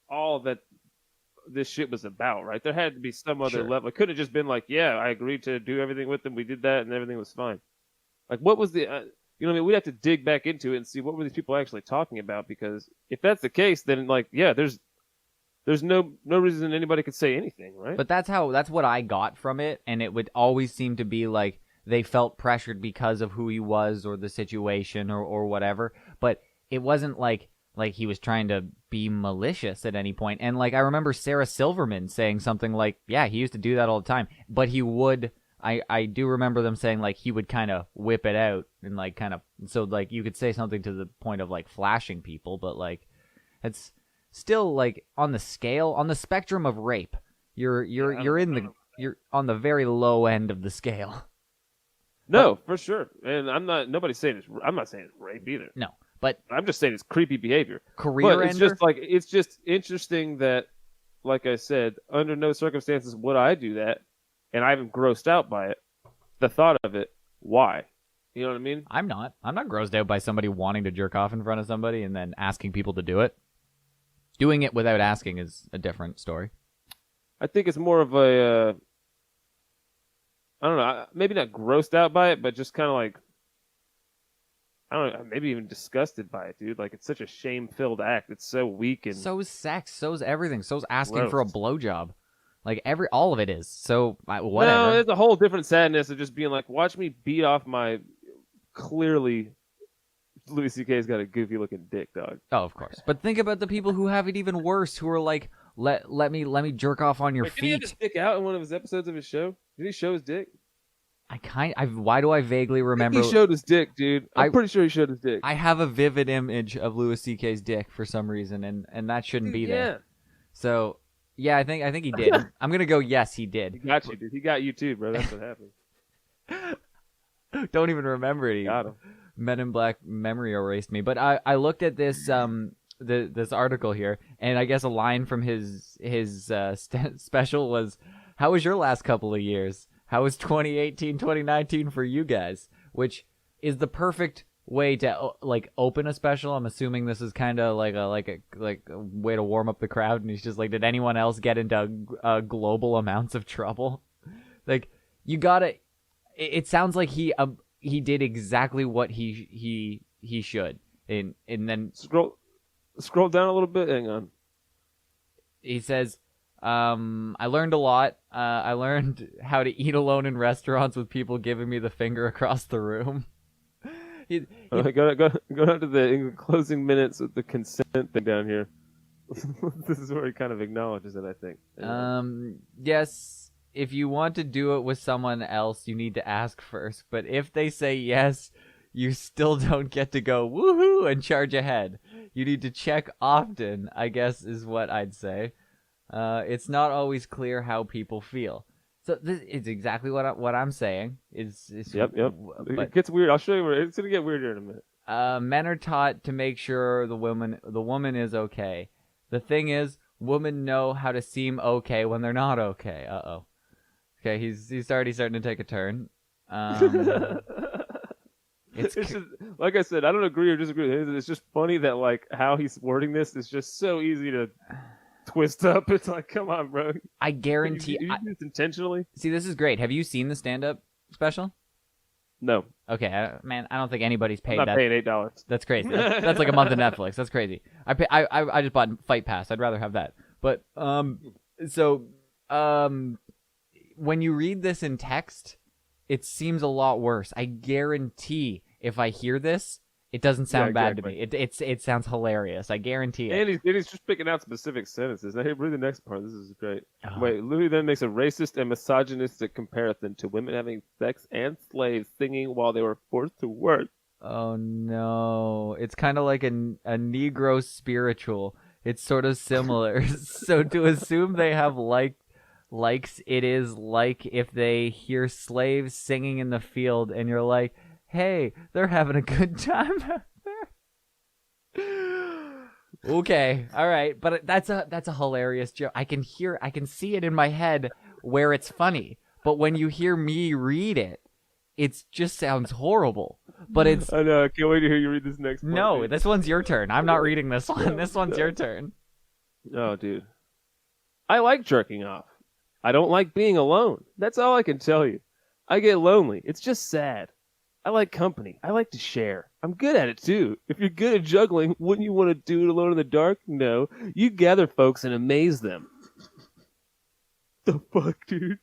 S2: all that this shit was about, right? There had to be some other level. It couldn't have just been like, yeah, I agreed to do everything with them. We did that, and everything was fine. Like, what was the? You know what I mean? We'd have to dig back into it and see what were these people actually talking about. Because if that's the case, then like, yeah, there's no reason anybody could say anything, right?
S4: But that's what I got from it, and it would always seem to be like they felt pressured because of who he was or the situation or whatever. But it wasn't like he was trying to be malicious at any point. And like I remember Sarah Silverman saying something like, yeah, he used to do that all the time. But he would I do remember them saying like he would kind of whip it out and like kind of so like you could say something to the point of like flashing people, but like it's still like on the spectrum of rape, you're on the very low end of the scale.
S2: No, for sure. And I'm not saying it's rape either.
S4: No, but
S2: I'm just saying it's creepy behavior.
S4: Career ender?
S2: It's just interesting that, like I said, under no circumstances would I do that, and I'm grossed out by it. The thought of it, why? You know what I mean?
S4: I'm not grossed out by somebody wanting to jerk off in front of somebody and then asking people to do it. Doing it without asking is a different story.
S2: I think it's more of a, I don't know, maybe not grossed out by it, but just kind of like, I don't know, maybe even disgusted by it, dude. Like, it's such a shame-filled act. It's so weak and...
S4: So's sex. So's everything. So's asking for a blowjob. Like, all of it is. So, whatever.
S2: No, there's a whole different sadness of just being like, watch me beat off my clearly... Louis C.K.'s got a goofy-looking dick, dog.
S4: Oh, of course. But think about the people who have it even worse, who are like, let me jerk off on your feet.
S2: Did he have his dick out in one of his episodes of his show? Did he show his dick?
S4: Why do I vaguely remember?
S2: He showed his dick, dude. I'm pretty sure he showed his dick.
S4: I have a vivid image of Louis C.K.'s dick for some reason, and that shouldn't be there. So, yeah, I think he did. I'm gonna go. Yes, he did. He
S2: got you, dude. He got you too, bro. That's what happened.
S4: Don't even remember it.
S2: Got him.
S4: Men in Black memory erased me. But I looked at this this article here, and I guess a line from his special was, "How was your last couple of years? How was 2018, 2019 for you guys?" Which is the perfect way to like open a special. I'm assuming this is kind of like a way to warm up the crowd, and he's just like, did anyone else get into global amounts of trouble? Like, you gotta. It sounds like he did exactly what he should, and then
S2: scroll down a little bit. Hang on.
S4: He says, I learned a lot. I learned how to eat alone in restaurants with people giving me the finger across the room.
S2: Go down to the closing minutes with the consent thing down here. This is where he kind of acknowledges it, I think.
S4: Yes. If you want to do it with someone else, you need to ask first. But if they say yes, you still don't get to go woohoo and charge ahead. You need to check often, I guess is what I'd say. It's not always clear how people feel. So this is exactly what I'm saying.
S2: Yep. But it gets weird. I'll show you where it's gonna get weirder in a minute.
S4: Men are taught to make sure the woman is okay. The thing is, women know how to seem okay when they're not okay. Uh-oh. Okay, he's already starting to take a turn.
S2: It's just, like I said, I don't agree or disagree with him. It's just funny that like how he's wording this is just so easy to twist up. It's like, come on, bro.
S4: I guarantee.
S2: You do this intentionally?
S4: See, this is great. Have you seen the stand-up special?
S2: No.
S4: Okay, man, I don't think anybody's paid
S2: I'm not
S4: that.
S2: paying $8.
S4: That's crazy. That's like a month of Netflix. That's crazy. I just bought Fight Pass. I'd rather have that. But when you read this in text, it seems a lot worse. I guarantee if I hear this, it doesn't sound bad to me. It sounds hilarious. I guarantee it.
S2: And he's just picking out specific sentences. Now, read the next part. This is great.
S4: Oh.
S2: Wait, Louis then makes a racist and misogynistic comparison to women having sex and slaves singing while they were forced to work.
S4: Oh no. It's kind of like a Negro spiritual. It's sort of similar. So to assume they have likes, it is like if they hear slaves singing in the field and you're like, hey, they're having a good time out there. Okay, all right, but that's a hilarious joke. I can see it in my head where it's funny, but when you hear me read it, it just sounds horrible. But it's
S2: I know. I can't wait to hear you read this next part.
S4: no,
S2: dude.
S4: this one's your turn. I'm not reading this one. This one's your turn.
S2: Oh, dude. I like jerking off. I don't like being alone. That's all I can tell you. I get lonely. It's just sad. I like company. I like to share. I'm good at it too. If you're good at juggling, wouldn't you want to do it alone in the dark? No. You gather folks and amaze them. The fuck, dude?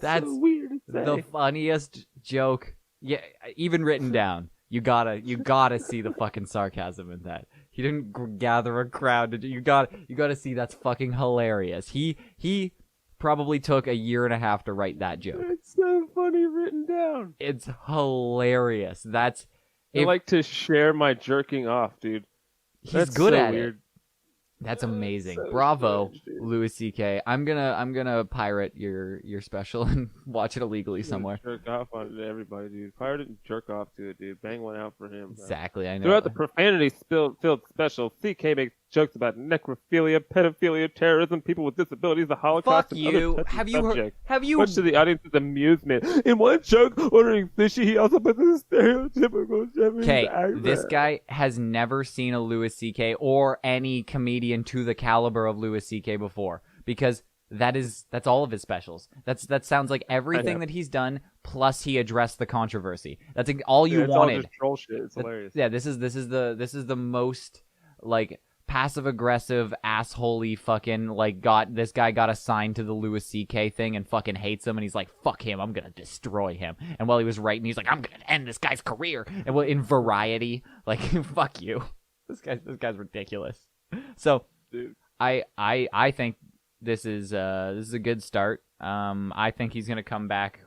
S4: That's
S2: so weird to say.
S4: the funniest joke. Yeah, even written down. You gotta see the fucking sarcasm in that. He didn't gather a crowd. You gotta see that's fucking hilarious. He probably took a year and a half to write that joke.
S2: It's so funny written down.
S4: It's hilarious.
S2: I like to share my jerking off, dude.
S4: He's
S2: That's
S4: good
S2: so
S4: at
S2: weird.
S4: it. That's amazing.
S2: So
S4: Bravo,
S2: strange, dude.
S4: Louis C.K. I'm gonna pirate your special and watch it illegally somewhere.
S2: Jerk off on it to everybody, dude. Pirate it and jerk off to it, dude. Bang one out for him. Bro.
S4: Exactly, I know.
S2: Throughout the profanity-filled special, CK makes jokes about necrophilia, pedophilia, terrorism, people with disabilities, the Holocaust,
S4: Fuck
S2: and
S4: you.
S2: other touchy
S4: Have you heard?
S2: subjects.
S4: Have you?
S2: Much to the audience's amusement. In one joke, ordering sushi, he also puts a stereotypical Japanese
S4: Okay,
S2: accent.
S4: this guy has never seen a Louis C.K. or any comedian to the caliber of Louis C.K. before, because that's all of his specials. That sounds like everything that he's done, plus he addressed the controversy. That's all you
S2: it's
S4: wanted.
S2: all just troll shit. It's hilarious.
S4: Yeah, this is the most like passive aggressive assholey fucking like this guy got assigned to the Louis C.K. thing and fucking hates him and he's like, fuck him, I'm gonna destroy him. And while he was writing, he's like, I'm gonna end this guy's career. And in Variety, like, fuck you. This guy's ridiculous. So
S2: Dude.
S4: I think this is a good start. I think he's gonna come back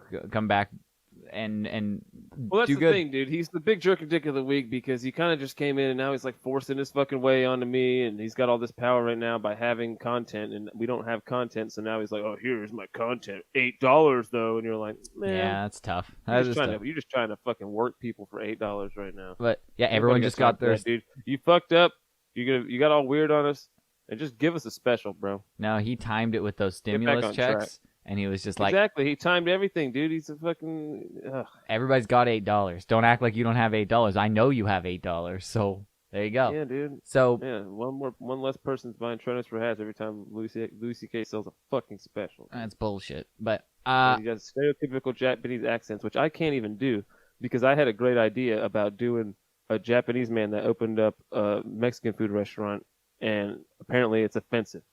S4: and
S2: Well, that's
S4: do
S2: the
S4: good.
S2: thing, dude. He's the big jerk dick of the week because he kind of just came in and now he's like forcing his fucking way onto me, and he's got all this power right now by having content, and we don't have content, so now he's like, "Oh, here's my content, $8 though," and you're like, "Man,
S4: Yeah, that's tough.
S2: you're
S4: That is tough.
S2: you're just trying to fucking work people for $8 right now."
S4: But yeah, everyone
S2: Nobody
S4: just got
S2: time
S4: their.
S2: for that, dude. You fucked up. You got all weird on us, and just give us a special, bro.
S4: No, he timed it with those
S2: Get back
S4: stimulus
S2: on
S4: checks,
S2: track.
S4: and he was just like,
S2: Exactly. He timed everything, dude. He's a fucking.
S4: everybody's got $8. Don't act like you don't have $8. I know you have $8, so there you go.
S2: Yeah, dude.
S4: So
S2: Yeah, one less person's buying trainers for hats every time Louis C.K. sells a fucking special.
S4: that's bullshit. But
S2: And he has stereotypical Japanese accents, which I can't even do because I had a great idea about doing a Japanese man that opened up a Mexican food restaurant, and apparently it's offensive.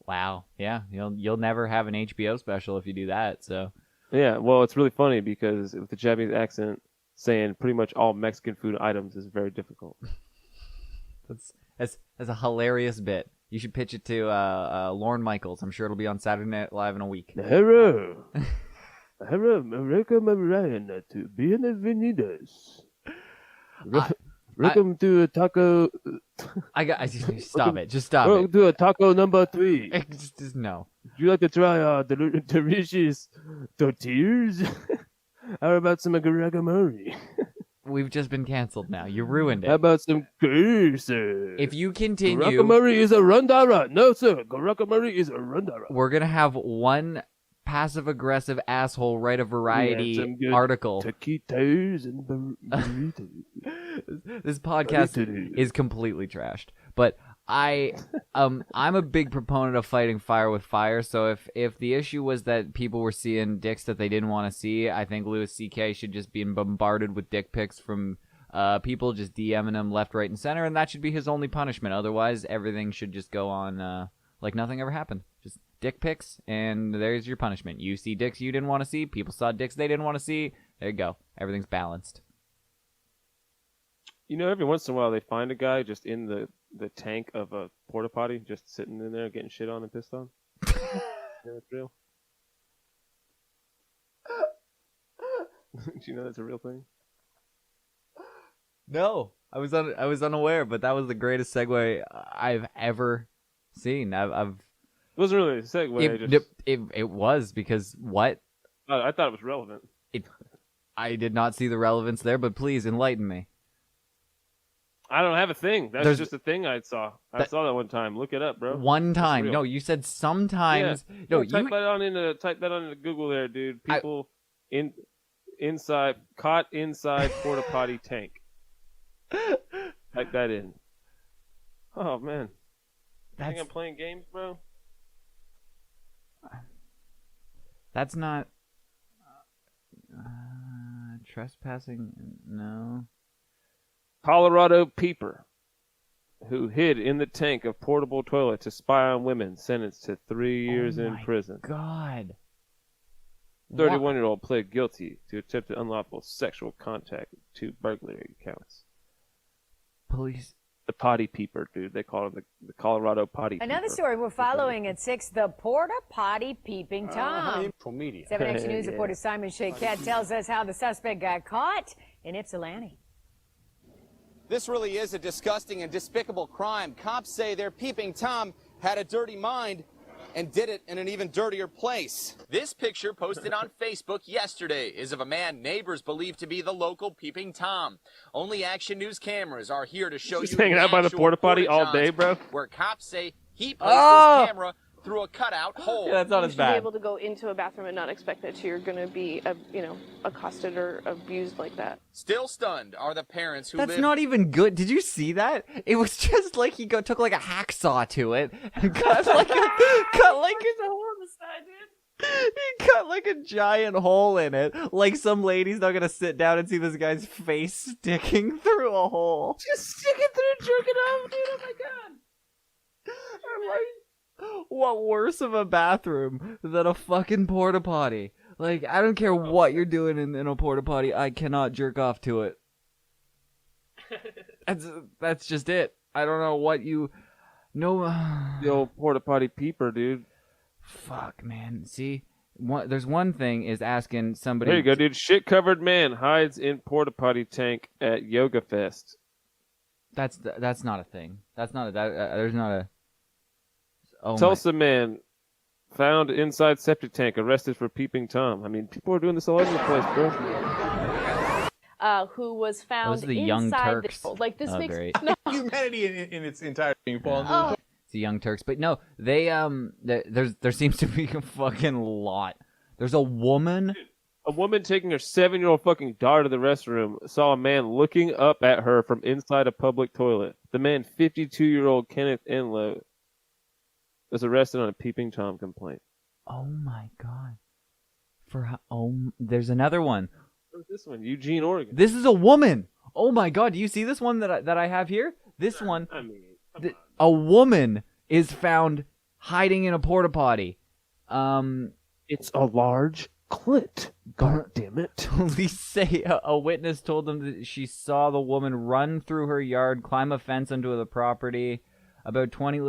S4: wow, yeah, you'll never have an HBO special if you do that. So
S2: Yeah, well, it's really funny because with the Japanese accent, saying pretty much all Mexican food items is very difficult.
S4: that's a hilarious bit. You should pitch it to Lorne Michaels. I'm sure it'll be on Saturday Night Live in a week.
S2: Hello. Hello, America, Mariana, to bienvenidos. Welcome to a taco.
S4: Stop it. Just stop
S2: Welcome
S4: it.
S2: to a taco number 3.
S4: Just no.
S2: Would you like to try delicious tortillas? How about some guacamole?
S4: We've just been canceled now. You ruined
S2: How
S4: it.
S2: about some queso?
S4: If you continue,
S2: Guacamole is a rondara. No, sir. Guacamole is a rondara.
S4: we're gonna have one passive-aggressive asshole write a
S2: some
S4: Variety
S2: good
S4: article.
S2: Taquitos and burritos.
S4: This podcast
S2: Burritos.
S4: is completely trashed. But I'm a big proponent of fighting fire with fire. So if the issue was that people were seeing dicks that they didn't want to see, I think Louis C.K. should just be bombarded with dick pics from people just DMing him left, right, and center, and that should be his only punishment. Otherwise, everything should just go on like nothing ever happened. Just dick pics, and there's your punishment. You see dicks you didn't want to see. People saw dicks they didn't want to see. There you go. Everything's balanced.
S2: You know, every once in a while they find a guy just in the tank of a porta potty, just sitting in there getting shit on and pissed on. Yeah, that's real. Do you know that's a real thing?
S4: No, I was unaware, but that was the greatest segue I've ever seen. I've
S2: It wasn't really a segue.
S4: it was because what?
S2: I thought it was relevant.
S4: I did not see the relevance there, but please enlighten me.
S2: I don't have a thing. That's just a thing I saw. I saw that one time. Look it up, bro.
S4: One time.
S2: real.
S4: No, you said sometimes.
S2: Yeah.
S4: No,
S2: type that on into Google there, dude. People caught inside porta potty tank. Type that in. Oh man. I think I'm playing games, bro.
S4: That's not trespassing. No.
S2: Colorado peeper who hid in the tank of portable toilet to spy on women, sentenced to 3 years in prison.
S4: God.
S2: 31-year-old pled guilty to attempted unlawful sexual contact with 2 burglary counts.
S4: Police.
S2: The potty peeper, dude. They call him the Colorado potty peeper.
S6: Another story we're following at 6, the porta potty peeping Tom. 7 Action News reporter Simon Shaquette tells us how the suspect got caught in Ypsilanti.
S7: This really is a disgusting and despicable crime. Cops say their peeping Tom had a dirty mind and did it in an even dirtier place. This picture posted on Facebook yesterday is of a man neighbors believe to be the local peeping Tom. Only Action News cameras are here to show
S2: Just
S7: you
S2: hanging out by the
S7: actual
S2: porta potty
S7: footage
S2: all day, bro.
S7: where cops say he placed his camera through a cutout hole.
S4: Yeah, that's not
S8: You
S4: as
S8: should
S4: bad.
S8: be able to go into a bathroom and not expect that you're going to be, accosted or abused like that.
S7: Still stunned are the parents who
S4: That's
S7: live
S4: not even good. Did you see that? It was just like he took like a hacksaw to it and cut like a hole on the side, dude. He cut like a giant hole in it. Like some lady's not gonna sit down and see this guy's face sticking through a hole.
S2: Just sticking through, jerking off, dude. Oh my god.
S4: I'm like, what worse of a bathroom than a fucking porta potty? Like, I don't care what you're doing in a porta potty, I cannot jerk off to it. That's just it. I don't know what you... No...
S2: The old porta potty peeper, dude.
S4: Fuck, man. See, there's one thing is asking somebody...
S2: There you go, dude. Shit-covered man hides in porta potty tank at Yoga Fest.
S4: That's not a thing. That's not a... there's not a... Oh
S2: Tulsa man found inside septic tank, arrested for peeping Tom. I mean, people are doing this all over the place, bro.
S8: Who was found
S4: Those are the
S8: inside
S4: Young Turks.
S8: Like this
S4: Oh,
S8: makes
S4: great.
S8: no.
S9: Humanity in its entirety.
S8: Oh.
S4: It's the Young Turks, but no, they there seems to be a fucking lot. There's a woman.
S2: A woman taking her 7-year-old fucking daughter to the restroom saw a man looking up at her from inside a public toilet. The man, 52-year-old Kenneth Enlow, was arrested on a peeping Tom complaint.
S4: Oh my god! There's another one.
S2: Where's this one? Eugene, Oregon.
S4: This is a woman. Oh my god! Do you see this one that I have here? This one.
S2: I mean,
S4: A woman is found hiding in a porta potty.
S2: it's a large clit. God damn it!
S4: Police say a witness told them that she saw the woman run through her yard, climb a fence onto the property. About 20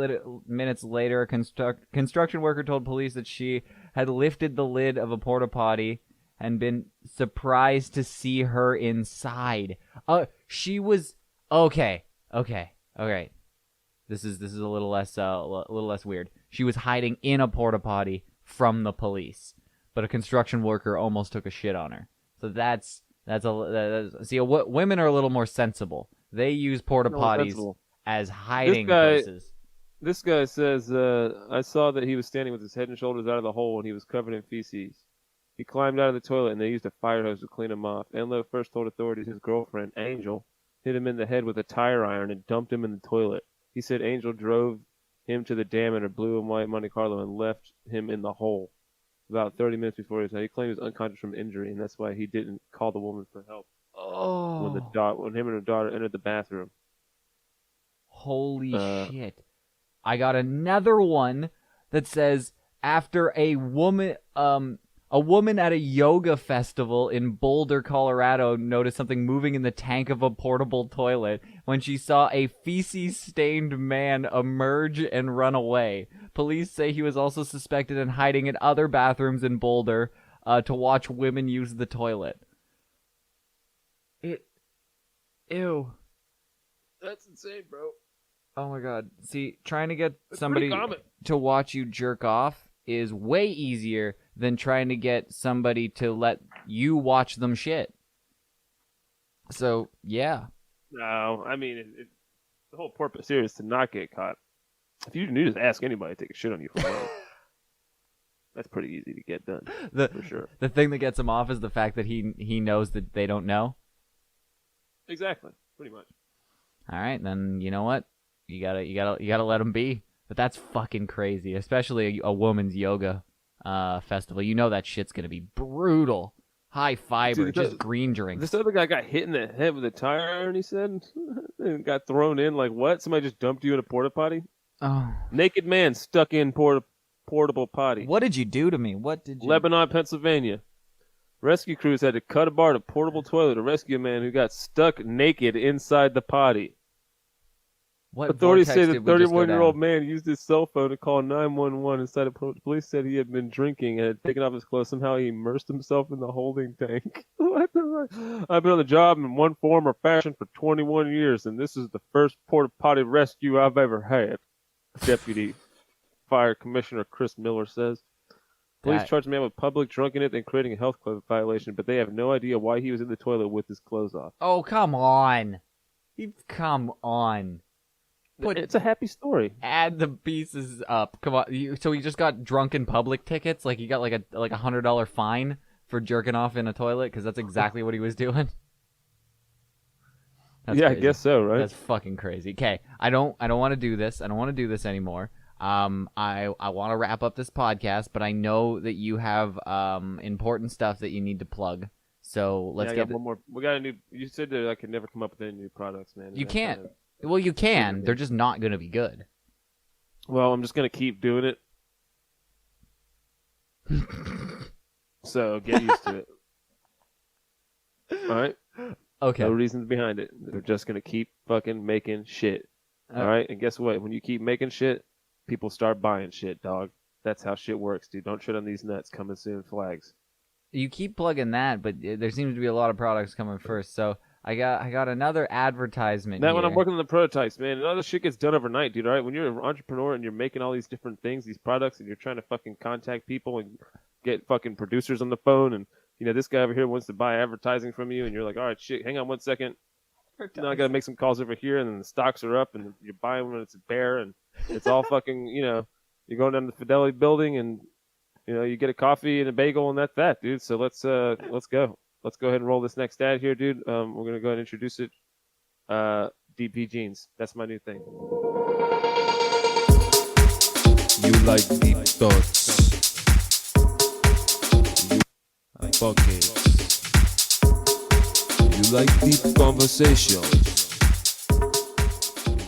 S4: minutes later, a construction worker told police that she had lifted the lid of a porta potty and been surprised to see her inside. She was okay. All right. This is a little less weird. She was hiding in a porta potty from the police, but a construction worker almost took a shit on her. So women are a little more sensible. They use porta potties as hiding places.
S2: This guy says, I saw that he was standing with his head and shoulders out of the hole and he was covered in feces. He climbed out of the toilet and they used a fire hose to clean him off. Enlow first told authorities his girlfriend, Angel, hit him in the head with a tire iron and dumped him in the toilet. He said Angel drove him to the dam in a blue and white Monte Carlo and left him in the hole. About 30 minutes before he was, he claimed he was unconscious from injury, and that's why he didn't call the woman for help when him and her daughter entered the bathroom.
S4: Holy shit. I got another one that says after a woman at a yoga festival in Boulder, Colorado noticed something moving in the tank of a portable toilet when she saw a feces-stained man emerge and run away. Police say he was also suspected in hiding in other bathrooms in Boulder to watch women use the toilet. Ew.
S2: That's insane, bro.
S4: Oh my god. See, trying to get somebody to watch you jerk off is way easier than trying to get somebody to let you watch them shit. So, yeah.
S2: No, I mean, the whole purpose here is to not get caught. If you just ask anybody to take a shit on you for money, that's pretty easy to get done, for sure.
S4: The thing that gets him off is the fact that he knows that they don't know.
S2: Exactly, pretty much.
S4: All right, then you know what? You gotta let him be. But that's fucking crazy, especially a woman's yoga festival. You know that shit's gonna be brutal. High fiber,
S2: Dude,
S4: just green drink.
S2: This other guy got hit in the head with a tire iron, he said, and got thrown in. Like, what? Somebody just dumped you in a porta potty?
S4: Oh.
S2: Naked man stuck in portable potty.
S4: What did you do to me? What did you...
S2: Lebanon, Pennsylvania. Rescue crews had to cut apart a portable toilet to rescue a man who got stuck naked inside the potty.
S4: What
S2: Authorities say the
S4: vortex did we just go
S2: 31-year-old
S4: down?
S2: man used his cell phone to call 911 inside of police said he had been drinking and had taken off his clothes. Somehow he immersed himself in the holding tank. What the fuck? I've been on the job in one form or fashion for 21 years, and this is the first porta potty rescue I've ever had. Deputy Fire Commissioner Chris Miller says. Police charged the man with public drunkenness and creating a health club violation, but they have no idea why he was in the toilet with his clothes off.
S4: Oh, come on. Come on.
S2: It's a happy story.
S4: Add the pieces up. Come on. So he just got drunk in public tickets? Like he got like a $100 fine for jerking off in a toilet? Because that's exactly what he was doing. That's
S2: yeah,
S4: crazy.
S2: I guess so, right?
S4: That's fucking crazy. Okay, I don't want to do this. I don't want to do this anymore. I want to wrap up this podcast, but I know that you have important stuff that you need to plug. So let's get
S2: one more. We got a new. You said that I could never come up with any new products, man.
S4: You can't. Well, you can. They're just not going to be good.
S2: Well, I'm just going to keep doing it. So get used to it. All right?
S4: Okay.
S2: No reasons behind it. They're just going to keep fucking making shit. All right? And guess what? When you keep making shit, people start buying shit, dog. That's how shit works, dude. Don't shit on these nuts. Coming soon, flags.
S4: You keep plugging that, but there seems to be a lot of products coming first. So I got another advertisement
S2: That
S4: here.
S2: when I'm working on the prototypes, man, and all this shit gets done overnight, dude. All right, when you're an entrepreneur and you're making all these different things, these products, and you're trying to fucking contact people and get fucking producers on the phone, and you know this guy over here wants to buy advertising from you, and you're like, all right, shit, hang on 1 second. Now I gotta make some calls over here, and then the stocks are up, and you're buying when it's bare, and it's all fucking, you know, you're going down to the Fidelity building, and you know you get a coffee and a bagel, and that's that, dude. So let's go. Let's go ahead and roll this next ad here, dude. We're going to go ahead and introduce it. DP Jeans. That's my new thing.
S1: You like deep thoughts. You buckets. You like deep conversations.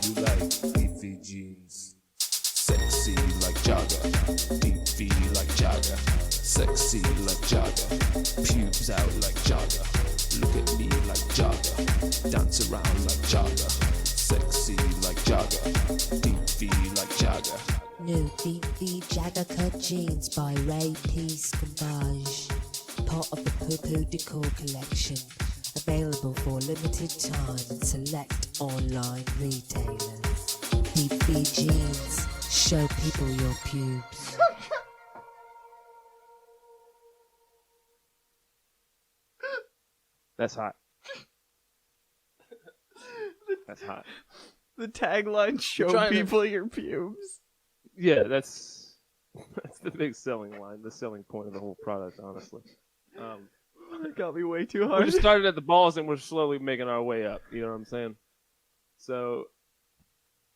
S1: You like DP Jeans. Sexy like Jagger. DP like Jagger. Sexy like Jagger. Pubes out like Jagger. Look at me like Jagger. Dance around like Jagger. Sexy like Jagger. Deep V like Jagger.
S10: New Deep V Jagger Cut Jeans by Ray P. Scampage. Part of the Poo Poo Decor collection. Available for limited time in select online retailers. Deep V Jeans. Show people your pubes.
S2: That's hot. That's hot.
S4: The tagline, show people your pubes.
S2: Yeah, that's the big selling line, the selling point of the whole product, honestly.
S4: That got me way too
S2: We
S4: hard.
S2: just started at the balls and we're slowly making our way up. You know what I'm saying? So,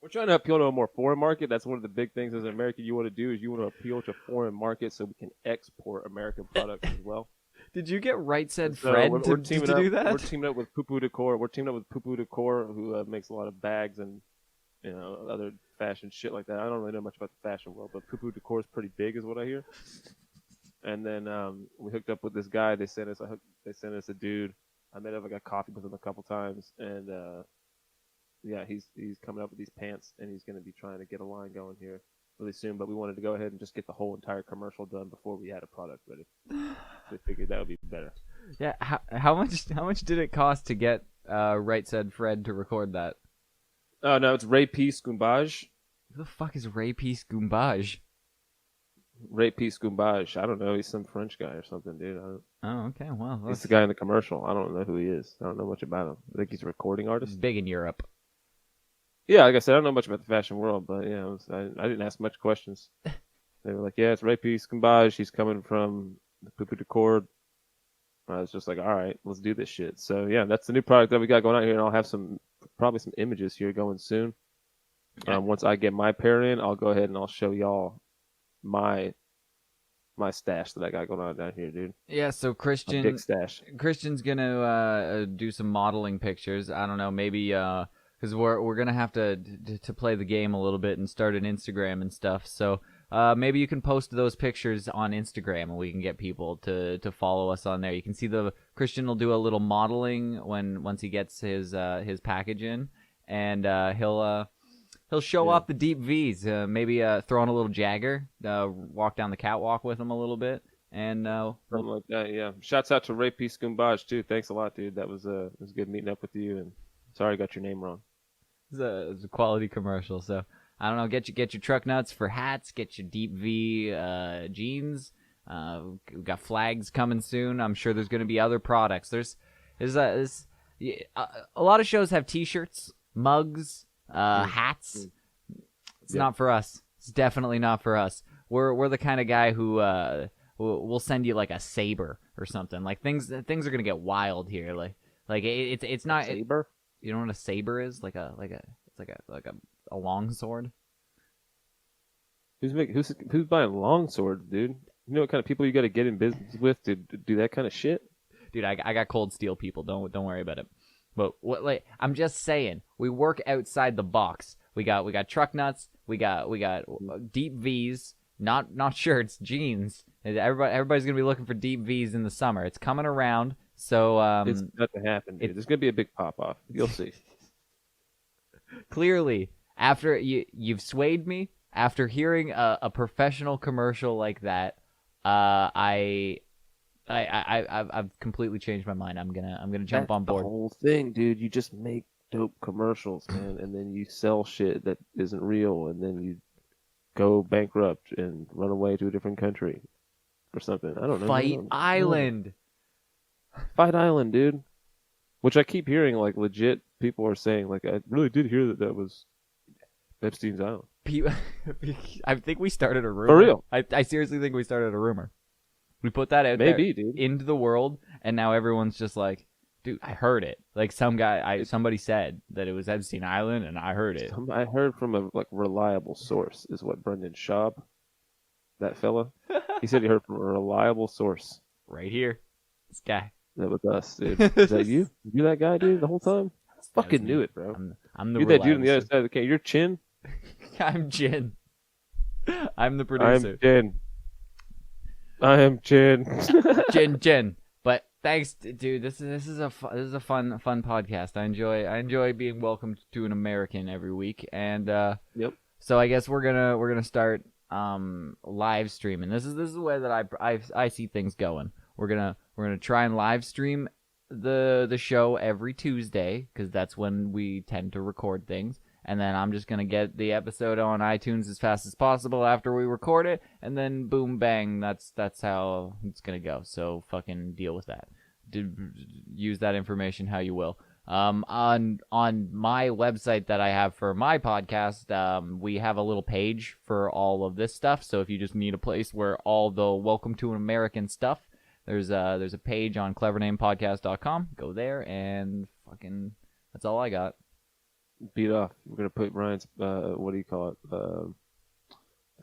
S2: We're trying to appeal to a more foreign market. That's one of the big things as an American you want to do is you want to appeal to foreign markets so we can export American products as well.
S4: Did you get Right Said
S2: So
S4: Fred
S2: we're
S4: to
S2: teaming up,
S4: do that?
S2: We're teaming up with Poo Poo Decor. We're teaming up with Poo Poo Decor, who makes a lot of bags and other fashion shit like that. I don't really know much about the fashion world, but Poo Poo Decor is pretty big, is what I hear. And then we hooked up with this guy. They sent us a dude. I met up. I got coffee with him a couple times, and yeah, he's coming up with these pants, and he's going to be trying to get a line going here really soon. But we wanted to go ahead and just get the whole entire commercial done before we had a product ready. So we figured that would be better.
S4: Yeah, how much did it cost to get Right Said Fred to record that?
S2: Oh no, it's Ray P. Scumbage.
S4: Who the fuck is Ray P. Scumbage?
S2: Ray P. Scumbage. I don't know. He's some French guy or something, dude.
S4: Oh, okay. Well,
S2: he's the guy in the commercial. I don't know who he is. I don't know much about him. I think he's a recording artist.
S4: Big in Europe.
S2: Yeah, like I said, I don't know much about the fashion world, but yeah, I didn't ask much questions. They were like, "Yeah, it's Ray P. Scumbage. He's coming from the Poo Poo Decor." I was just like, "All right, let's do this shit." So yeah, that's the new product that we got going on here, and I'll have probably some images here going soon. Once I get my pair in, I'll go ahead and I'll show y'all my stash that I got going on down here, dude.
S4: Yeah, so
S2: big stash.
S4: Christian's gonna do some modeling pictures. I don't know, maybe because we're gonna have to play the game a little bit and start an Instagram and stuff. So maybe you can post those pictures on Instagram and we can get people to follow us on there. You can see Christian will do a little modeling once he gets his package in, and he'll show off the deep V's. Maybe throw on a little Jagger, walk down the catwalk with him a little bit, and
S2: something like that. Yeah. Shouts out to Ray P. Scumbage too. Thanks a lot, dude. It was good meeting up with you. And sorry I got your name wrong.
S4: It's a quality commercial. So I don't know. Get your truck nuts for hats. Get your deep V jeans. We've got flags coming soon. I'm sure there's going to be other products. There's a lot of shows have T-shirts, mugs. Hats. It's not for us. It's definitely not for us. We're the kind of guy who will send you like a saber or something. Like things are gonna get wild here. Like it's not
S2: saber.
S4: You know what a saber is? It's like a long sword.
S2: Who's buying long swords, dude? You know what kind of people you got to get in business with to do that kind of shit?
S4: Dude, I got cold steel people. Don't worry about it. But I'm just saying, we work outside the box. We got truck nuts. We got deep V's, not shirts, jeans. Everybody's gonna be looking for deep V's in the summer. It's coming around. So
S2: it's got to happen, dude. There's gonna be a big pop off. You'll see.
S4: Clearly, after you've swayed me, after hearing a professional commercial like that, I've completely changed my mind. I'm gonna jump on board.
S2: The whole thing, dude. You just make dope commercials, man, and then you sell shit that isn't real, and then you go bankrupt and run away to a different country or something. I don't know.
S4: Fight Island,
S2: dude. Which I keep hearing, like legit people are saying, like I really did hear that was Epstein's Island.
S4: I think we started a rumor.
S2: For real?
S4: I seriously think we started a rumor. We put that out
S2: Maybe,
S4: there
S2: dude.
S4: into the world, and now everyone's just like, dude, I heard it. Like somebody said that it was Epstein Island, and I heard it.
S2: I heard from a reliable source, is what Brendan Schaub, that fella, he said he heard from a reliable source.
S4: Right here, this guy.
S2: That was us, dude. Is that you? You that guy, dude, the whole time? Fucking knew it, bro.
S4: I'm the
S2: You're that dude on the other side of the camera. You're Chin.
S4: I'm Jin. I'm the producer.
S2: I am Chin.
S4: Jen. But thanks, dude. This is a fun podcast. I enjoy being welcomed to an American every week, and
S2: yep.
S4: So I guess we're gonna start live streaming. This is the way that I see things going. We're gonna try and live stream the show every Tuesday because that's when we tend to record things. And then I'm just going to get the episode on iTunes as fast as possible after we record it. And then boom, bang, that's how it's going to go. So fucking deal with that. Use that information how you will. On my website that I have for my podcast, we have a little page for all of this stuff. So if you just need a place where all the Welcome to an American stuff, there's a page on clevernamepodcast.com. Go there and fucking, that's all I got.
S2: beat off. We're gonna put Ryan's what do you call it?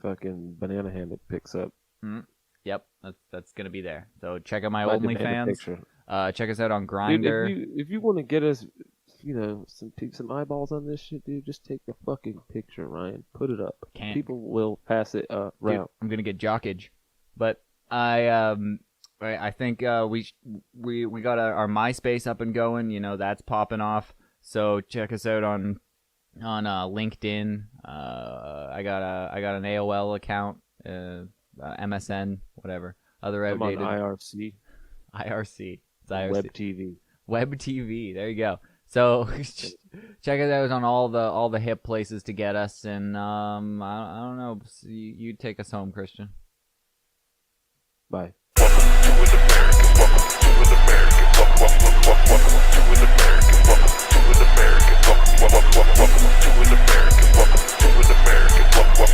S2: Fucking banana hammock pics up.
S4: Yep, that's gonna be there. So check out my
S2: I demand a
S4: OnlyFans.
S2: picture.
S4: Check us out on
S2: Dude,
S4: Grindr.
S2: if you want to get us, some eyeballs on this shit, dude, just take the fucking picture, Ryan. Put it up.
S4: Can't.
S2: People will pass it around.
S4: Dude, I'm gonna get Jockage, but I think we got our MySpace up and going. You know, that's popping off. So check us out on LinkedIn. I got an AOL account, MSN, whatever. Other
S2: I'm on
S4: outdated.
S2: IRC.
S4: IRC. It's IRC.
S2: Web TV.
S4: Web TV. There you go. So check us out on all the hip places to get us, and I don't know. You take us home, Christian.
S2: Bye.
S3: Welcome to an American.